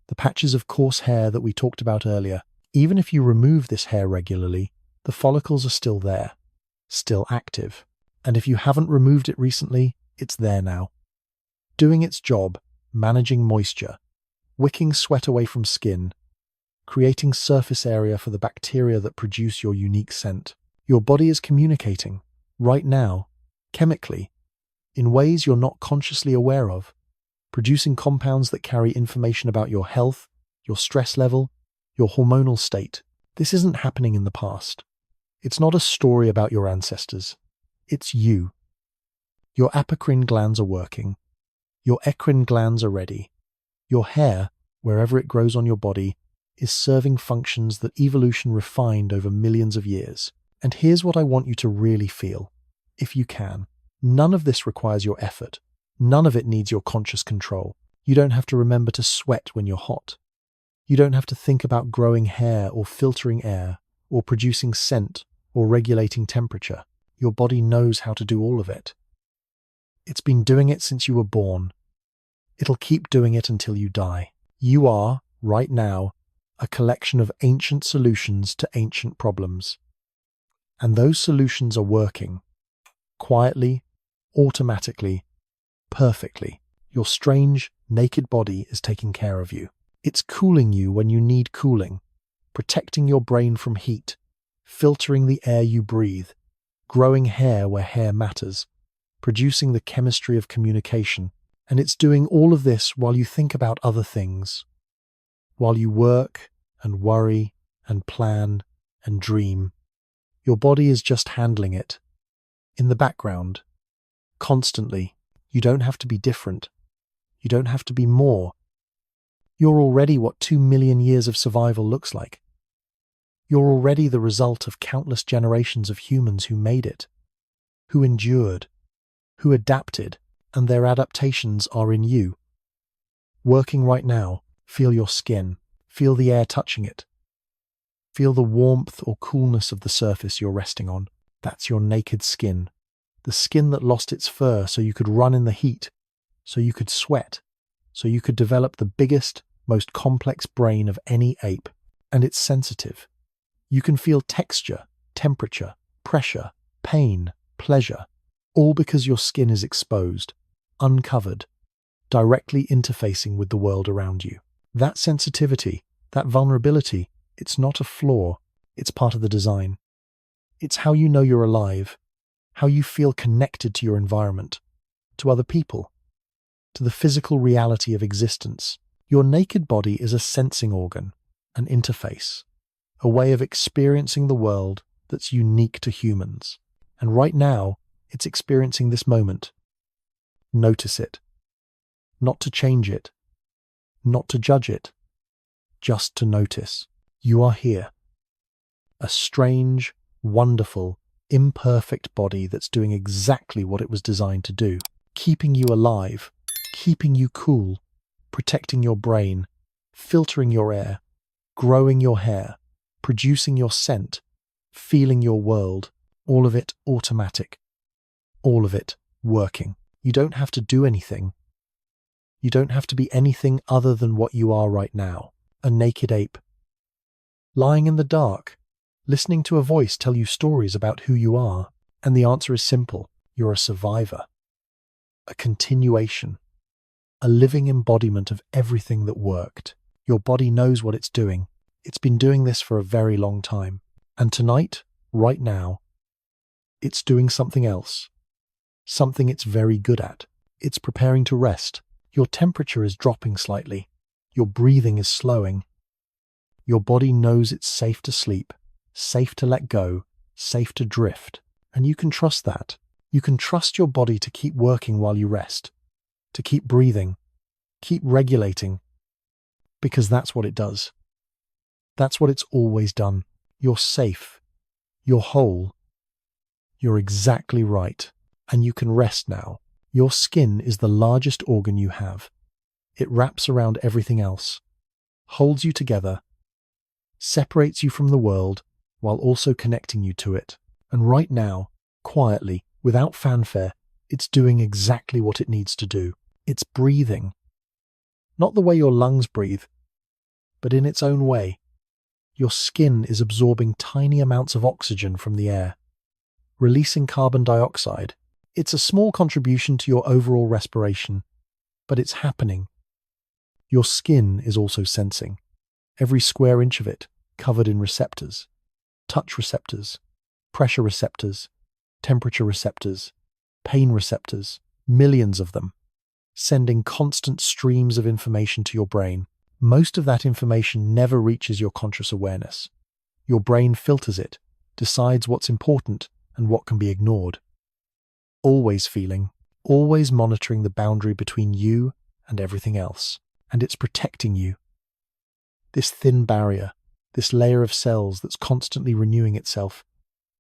the patches of coarse hair that we talked about earlier. Even if you remove this hair regularly, the follicles are still there, still active. And if you haven't removed it recently, it's there now, doing its job, managing moisture, wicking sweat away from skin, creating surface area for the bacteria that produce your unique scent. Your body is communicating, right now, chemically, in ways you're not consciously aware of, producing compounds that carry information about your health, your stress level, your hormonal state. This isn't happening in the past. It's not a story about your ancestors. It's you. Your apocrine glands are working. Your eccrine glands are ready. Your hair, wherever it grows on your body, is serving functions that evolution refined over millions of years. And here's what I want you to really feel, if you can. None of this requires your effort. None of it needs your conscious control. You don't have to remember to sweat when you're hot. You don't have to think about growing hair or filtering air or producing scent or regulating temperature. Your body knows how to do all of it. It's been doing it since you were born. It'll keep doing it until you die. You are, right now, a collection of ancient solutions to ancient problems. And those solutions are working. Quietly, automatically, perfectly. Your strange, naked body is taking care of you. It's cooling you when you need cooling, protecting your brain from heat, filtering the air you breathe, growing hair where hair matters, producing the chemistry of communication. And it's doing all of this while you think about other things, while you work and worry and plan and dream. Your body is just handling it, in the background, constantly. You don't have to be different. You don't have to be more. You're already what 2 million years of survival looks like. You're already the result of countless generations of humans who made it, who endured, who adapted, and their adaptations are in you. Working right now, feel your skin, feel the air touching it. Feel the warmth or coolness of the surface you're resting on. That's your naked skin. The skin that lost its fur so you could run in the heat, so you could sweat, so you could develop the biggest, most complex brain of any ape. And it's sensitive. You can feel texture, temperature, pressure, pain, pleasure, all because your skin is exposed, uncovered, directly interfacing with the world around you. That sensitivity, that vulnerability, it's not a flaw, it's part of the design. It's how you know you're alive, how you feel connected to your environment, to other people, to the physical reality of existence. Your naked body is a sensing organ, an interface, a way of experiencing the world that's unique to humans. And right now, it's experiencing this moment. Notice it. Not to change it, not to judge it, just to notice. You are here. A strange, wonderful, imperfect body that's doing exactly what it was designed to do, keeping you alive, keeping you cool, protecting your brain, filtering your air, growing your hair, producing your scent, feeling your world, all of it automatic, all of it working. You don't have to do anything. You don't have to be anything other than what you are right now, a naked ape. Lying in the dark, listening to a voice tell you stories about who you are, and the answer is simple. You're a survivor, a continuation, a living embodiment of everything that worked. Your body knows what it's doing. It's been doing this for a very long time. And tonight, right now, it's doing something else, something it's very good at. It's preparing to rest. Your temperature is dropping slightly. Your breathing is slowing. Your body knows it's safe to sleep, safe to let go, safe to drift. And you can trust that. You can trust your body to keep working while you rest, to keep breathing, keep regulating, because that's what it does. That's what it's always done. You're safe. You're whole. You're exactly right. And you can rest now. Your skin is the largest organ you have. It wraps around everything else, holds you together, separates you from the world while also connecting you to it. And right now, quietly, without fanfare, it's doing exactly what it needs to do. It's breathing. Not the way your lungs breathe, but in its own way. Your skin is absorbing tiny amounts of oxygen from the air, releasing carbon dioxide. It's a small contribution to your overall respiration, but it's happening. Your skin is also sensing, every square inch of it covered in receptors, touch receptors, pressure receptors, temperature receptors, pain receptors, millions of them, sending constant streams of information to your brain. Most of that information never reaches your conscious awareness. Your brain filters it, decides what's important and what can be ignored. Always feeling, always monitoring the boundary between you and everything else. And it's protecting you. This thin barrier, this layer of cells that's constantly renewing itself,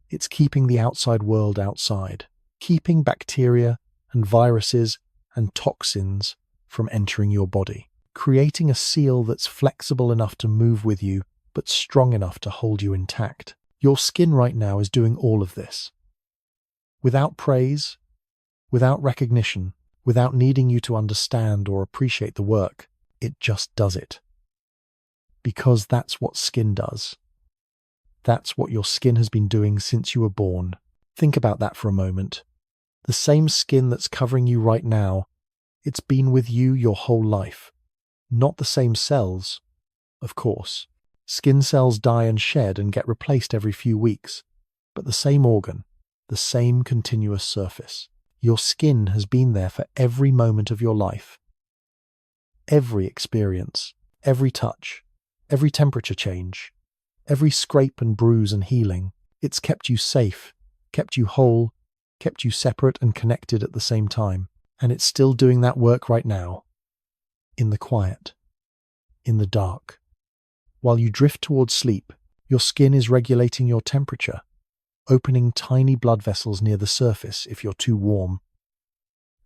it's keeping the outside world outside, keeping bacteria and viruses and toxins from entering your body, creating a seal that's flexible enough to move with you, but strong enough to hold you intact. Your skin right now is doing all of this. Without praise, without recognition, without needing you to understand or appreciate the work, it just does it. Because that's what skin does. That's what your skin has been doing since you were born. Think about that for a moment. The same skin that's covering you right now, it's been with you your whole life. Not the same cells, of course. Skin cells die and shed and get replaced every few weeks, but the same organ, the same continuous surface. Your skin has been there for every moment of your life. Every experience, every touch, every temperature change, every scrape and bruise and healing. It's kept you safe, kept you whole, kept you separate and connected at the same time. And it's still doing that work right now. In the quiet. In the dark. While you drift towards sleep, your skin is regulating your temperature, opening tiny blood vessels near the surface if you're too warm,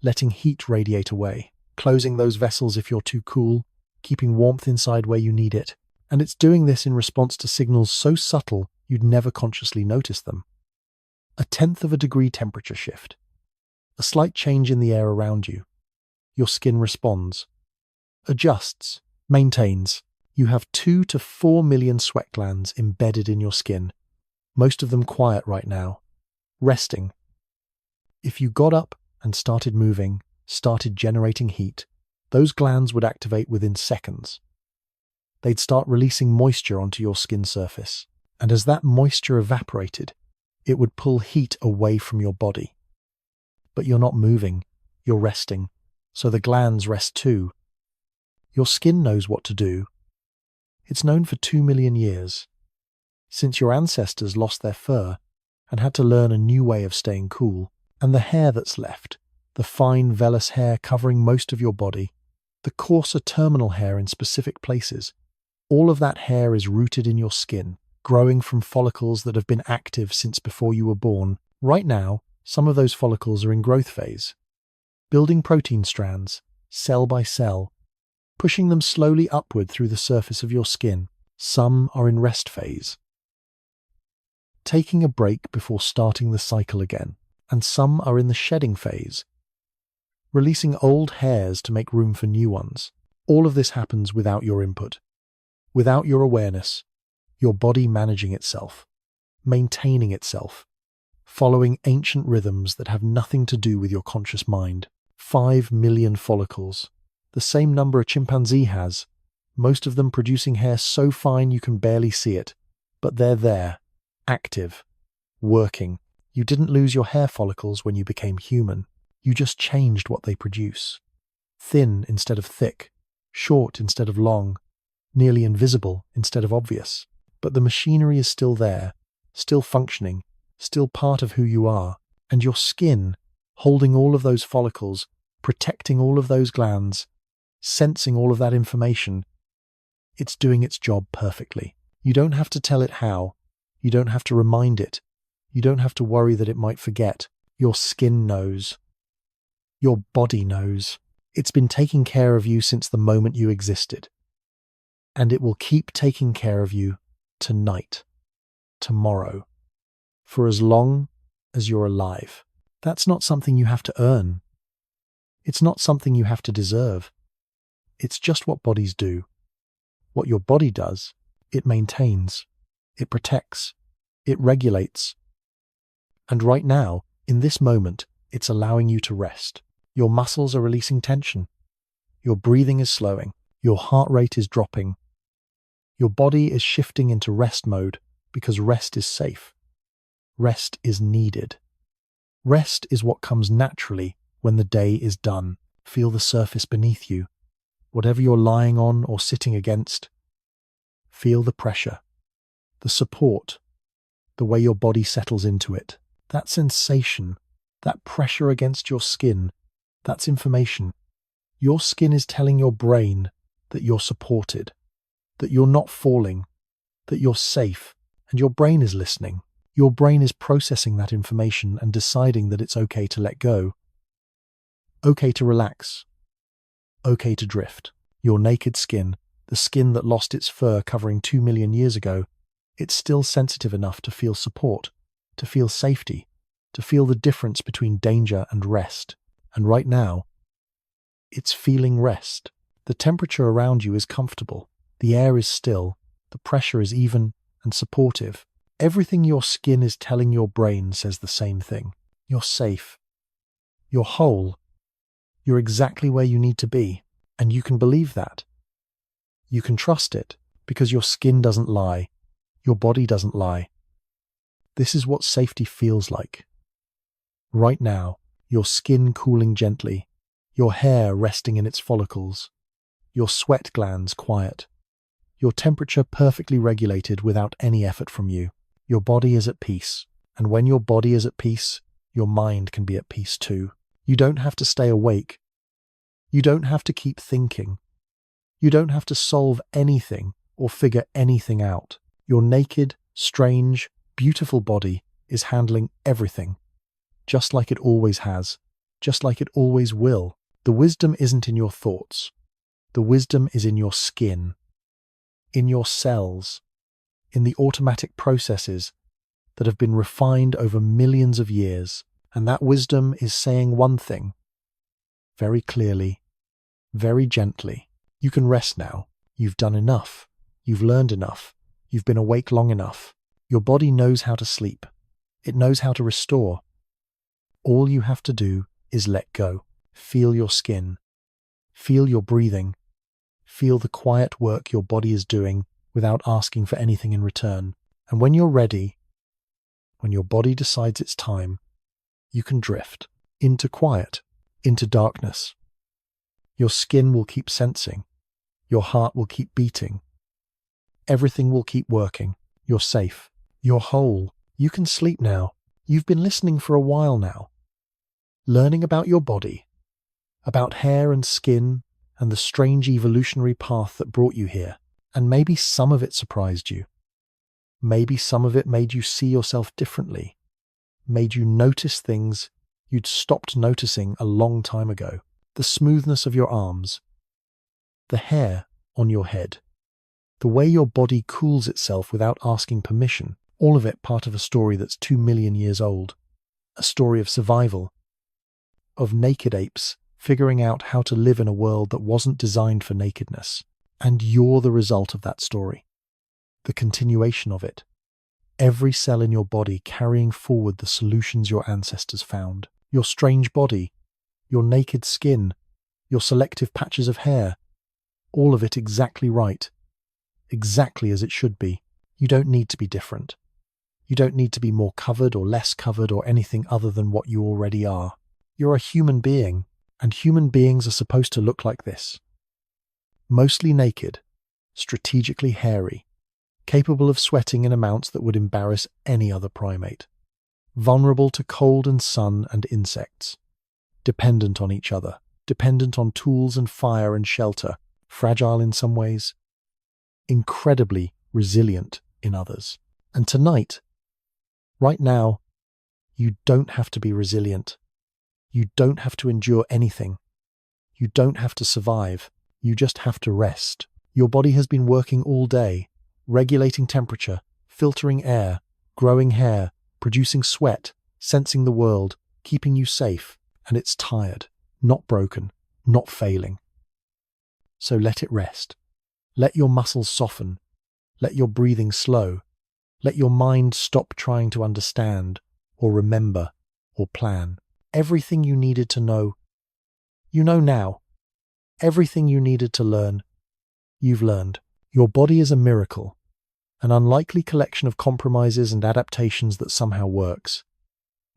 letting heat radiate away, closing those vessels if you're too cool, keeping warmth inside where you need it. And it's doing this in response to signals so subtle you'd never consciously notice them. A tenth of a degree temperature shift. A slight change in the air around you. Your skin responds. Adjusts. Maintains. You have 2 to 4 million sweat glands embedded in your skin. Most of them quiet right now. Resting. If you got up and started moving, started generating heat, those glands would activate within seconds. They'd start releasing moisture onto your skin surface, and as that moisture evaporated, it would pull heat away from your body. But you're not moving, you're resting, so the glands rest too. Your skin knows what to do. It's known for 2 million years, since your ancestors lost their fur and had to learn a new way of staying cool. And the hair that's left, the fine vellus hair covering most of your body, the coarser terminal hair in specific places, all of that hair is rooted in your skin, growing from follicles that have been active since before you were born. Right now, some of those follicles are in growth phase, building protein strands, cell by cell, pushing them slowly upward through the surface of your skin. Some are in rest phase, taking a break before starting the cycle again, and some are in the shedding phase, releasing old hairs to make room for new ones. All of this happens without your input, without your awareness, your body managing itself, maintaining itself, following ancient rhythms that have nothing to do with your conscious mind. 5 million follicles, the same number a chimpanzee has, most of them producing hair so fine you can barely see it, but they're there, active, working. You didn't lose your hair follicles when you became human. You just changed what they produce. Thin instead of thick, short instead of long, nearly invisible instead of obvious. But the machinery is still there, still functioning, still part of who you are. And your skin, holding all of those follicles, protecting all of those glands, sensing all of that information, it's doing its job perfectly. You don't have to tell it how. You don't have to remind it. You don't have to worry that it might forget. Your skin knows. Your body knows. It's been taking care of you since the moment you existed. And it will keep taking care of you tonight, tomorrow, for as long as you're alive. That's not something you have to earn. It's not something you have to deserve. It's just what bodies do. What your body does, it maintains, it protects, it regulates. And right now, in this moment, it's allowing you to rest. Your muscles are releasing tension. Your breathing is slowing. Your heart rate is dropping. Your body is shifting into rest mode because rest is safe. Rest is needed. Rest is what comes naturally when the day is done. Feel the surface beneath you. Whatever you're lying on or sitting against, feel the pressure, the support, the way your body settles into it. That sensation, that pressure against your skin, that's information. Your skin is telling your brain that you're supported, that you're not falling, that you're safe, and your brain is listening. Your brain is processing that information and deciding that it's okay to let go, okay to relax, okay to drift. Your naked skin, the skin that lost its fur covering 2 million years ago, it's still sensitive enough to feel support, to feel safety, to feel the difference between danger and rest. And right now, it's feeling rest. The temperature around you is comfortable. The air is still. The pressure is even and supportive. Everything your skin is telling your brain says the same thing. You're safe. You're whole. You're exactly where you need to be. And you can believe that. You can trust it because your skin doesn't lie. Your body doesn't lie. This is what safety feels like. Right now, your skin cooling gently, your hair resting in its follicles, your sweat glands quiet, your temperature perfectly regulated without any effort from you. Your body is at peace, and when your body is at peace, your mind can be at peace too. You don't have to stay awake. You don't have to keep thinking. You don't have to solve anything or figure anything out. Your naked, strange, beautiful body is handling everything, just like it always has, just like it always will. The wisdom isn't in your thoughts. The wisdom is in your skin, in your cells, in the automatic processes that have been refined over millions of years. And that wisdom is saying one thing, very clearly, very gently. You can rest now. You've done enough. You've learned enough. You've been awake long enough. Your body knows how to sleep. It knows how to restore. All you have to do is let go. Feel your skin. Feel your breathing. Feel the quiet work your body is doing without asking for anything in return. And when you're ready, when your body decides it's time, you can drift into quiet, into darkness. Your skin will keep sensing. Your heart will keep beating. Everything will keep working. You're safe. You're whole. You can sleep now. You've been listening for a while now, learning about your body, about hair and skin and the strange evolutionary path that brought you here. And maybe some of it surprised you. Maybe some of it made you see yourself differently, made you notice things you'd stopped noticing a long time ago. The smoothness of your arms, the hair on your head, the way your body cools itself without asking permission, all of it part of a story that's 2 million years old, a story of survival, of naked apes figuring out how to live in a world that wasn't designed for nakedness. And you're the result of that story, the continuation of it. Every cell in your body carrying forward the solutions your ancestors found. Your strange body, your naked skin, your selective patches of hair, all of it exactly right, exactly as it should be. You don't need to be different. You don't need to be more covered or less covered or anything other than what you already are. You're a human being, and human beings are supposed to look like this. Mostly naked, strategically hairy, capable of sweating in amounts that would embarrass any other primate, vulnerable to cold and sun and insects, dependent on each other, dependent on tools and fire and shelter, fragile in some ways, incredibly resilient in others. And tonight, right now, you don't have to be resilient. You don't have to endure anything. You don't have to survive. You just have to rest. Your body has been working all day, regulating temperature, filtering air, growing hair, producing sweat, sensing the world, keeping you safe, and it's tired, not broken, not failing. So let it rest. Let your muscles soften. Let your breathing slow. Let your mind stop trying to understand, or remember, or plan. Everything you needed to know, you know now. Everything you needed to learn, you've learned. Your body is a miracle, an unlikely collection of compromises and adaptations that somehow works.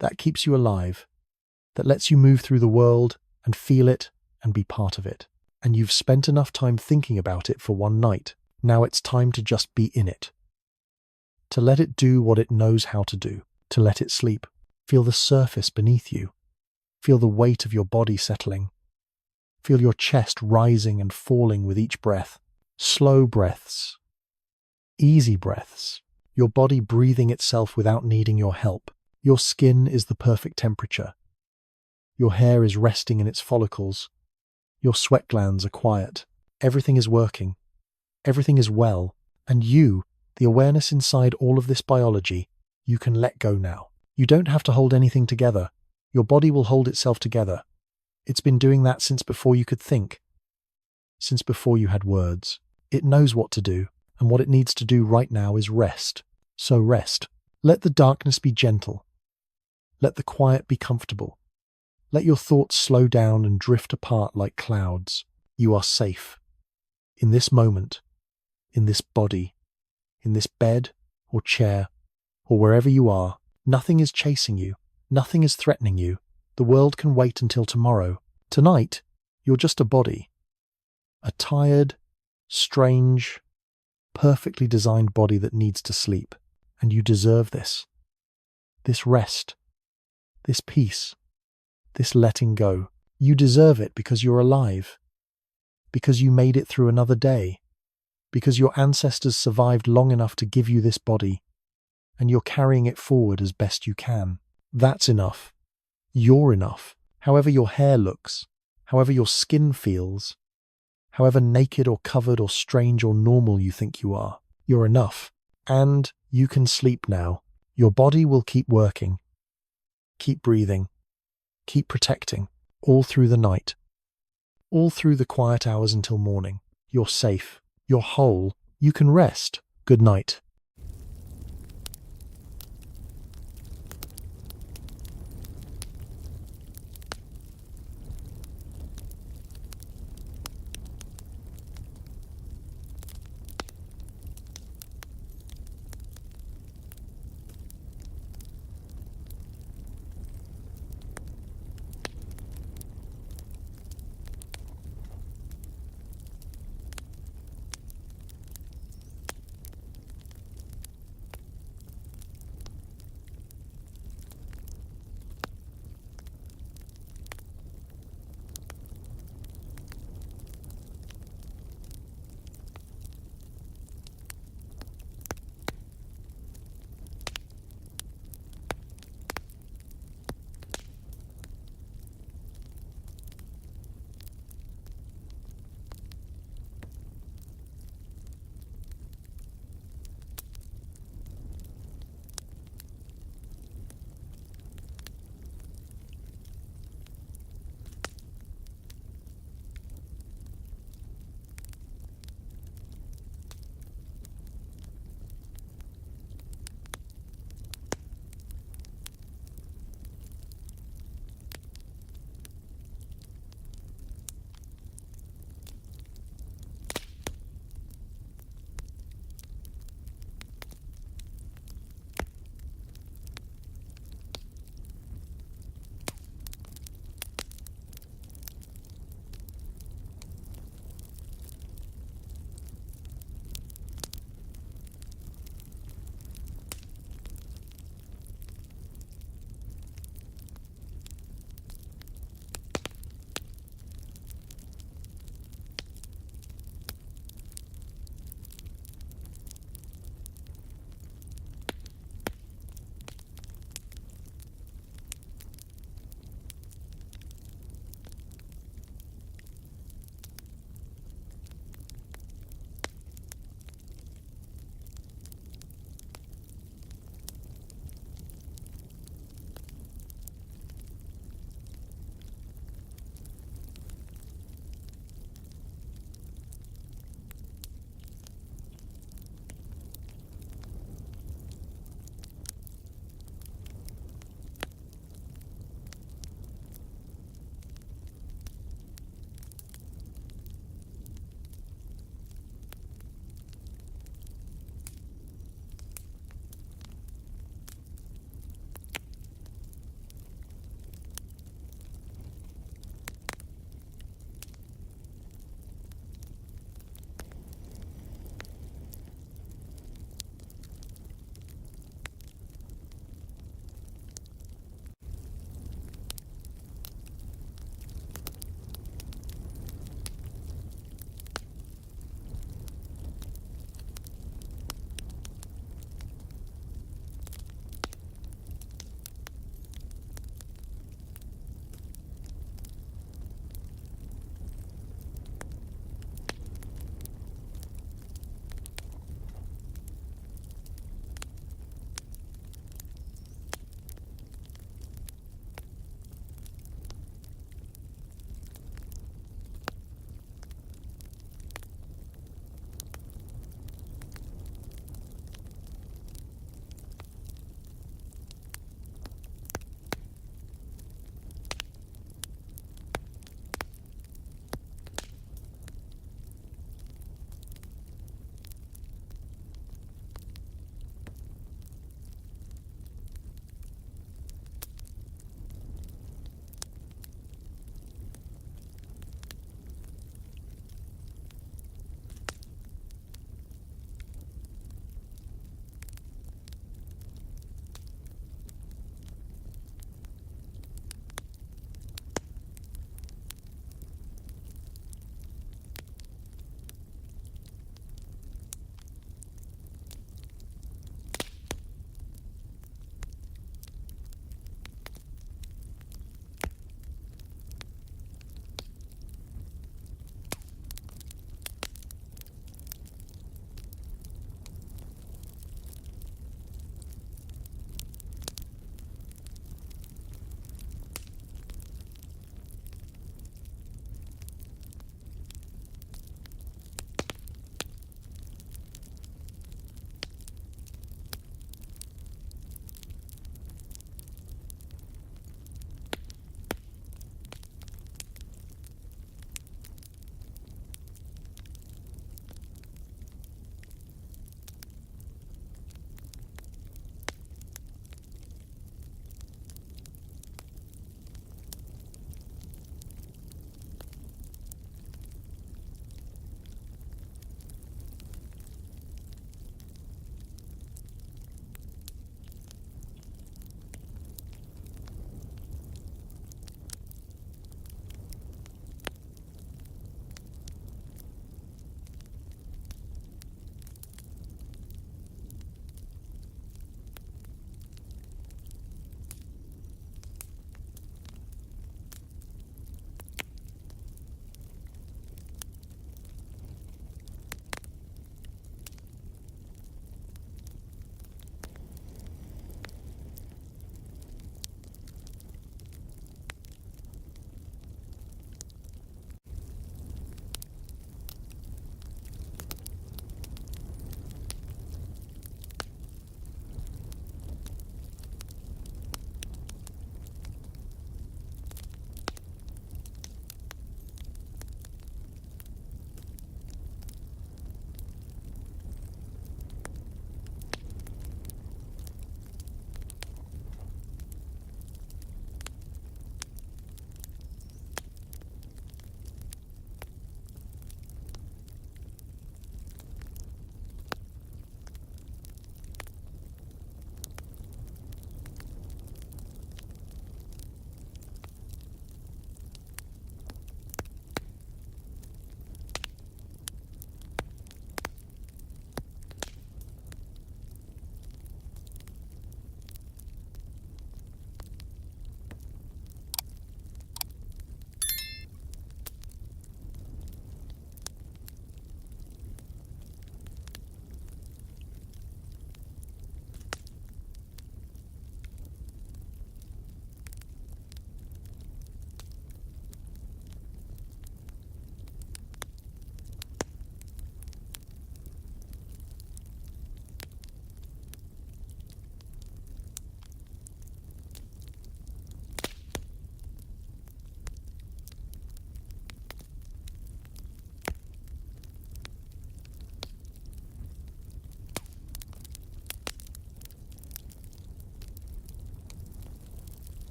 That keeps you alive, that lets you move through the world and feel it and be part of it. And you've spent enough time thinking about it for one night. Now it's time to just be in it. To let it do what it knows how to do. To let it sleep. Feel the surface beneath you. Feel the weight of your body settling. Feel your chest rising and falling with each breath. Slow breaths. Easy breaths. Your body breathing itself without needing your help. Your skin is the perfect temperature. Your hair is resting in its follicles. Your sweat glands are quiet. Everything is working. Everything is well. And you, the awareness inside all of this biology, you can let go now. You don't have to hold anything together. Your body will hold itself together. It's been doing that since before you could think. Since before you had words. It knows what to do, and what it needs to do right now is rest. So rest. Let the darkness be gentle. Let the quiet be comfortable. Let your thoughts slow down and drift apart like clouds. You are safe. In this moment, in this body, in this bed or chair, or wherever you are, nothing is chasing you. Nothing is threatening you. The world can wait until tomorrow. Tonight, you're just a body. A tired, strange, perfectly designed body that needs to sleep. And you deserve this. This rest. this peace, this letting go. You deserve it because you're alive, because you made it through another day, because your ancestors survived long enough to give you this body, and you're carrying it forward as best you can. That's enough. You're enough. However your hair looks, however your skin feels, however naked or covered or strange or normal you think you are, you're enough. And you can sleep now. Your body will keep working. Keep breathing. Keep protecting. All through the night. All through the quiet hours until morning. You're safe. You're whole. You can rest. Good night.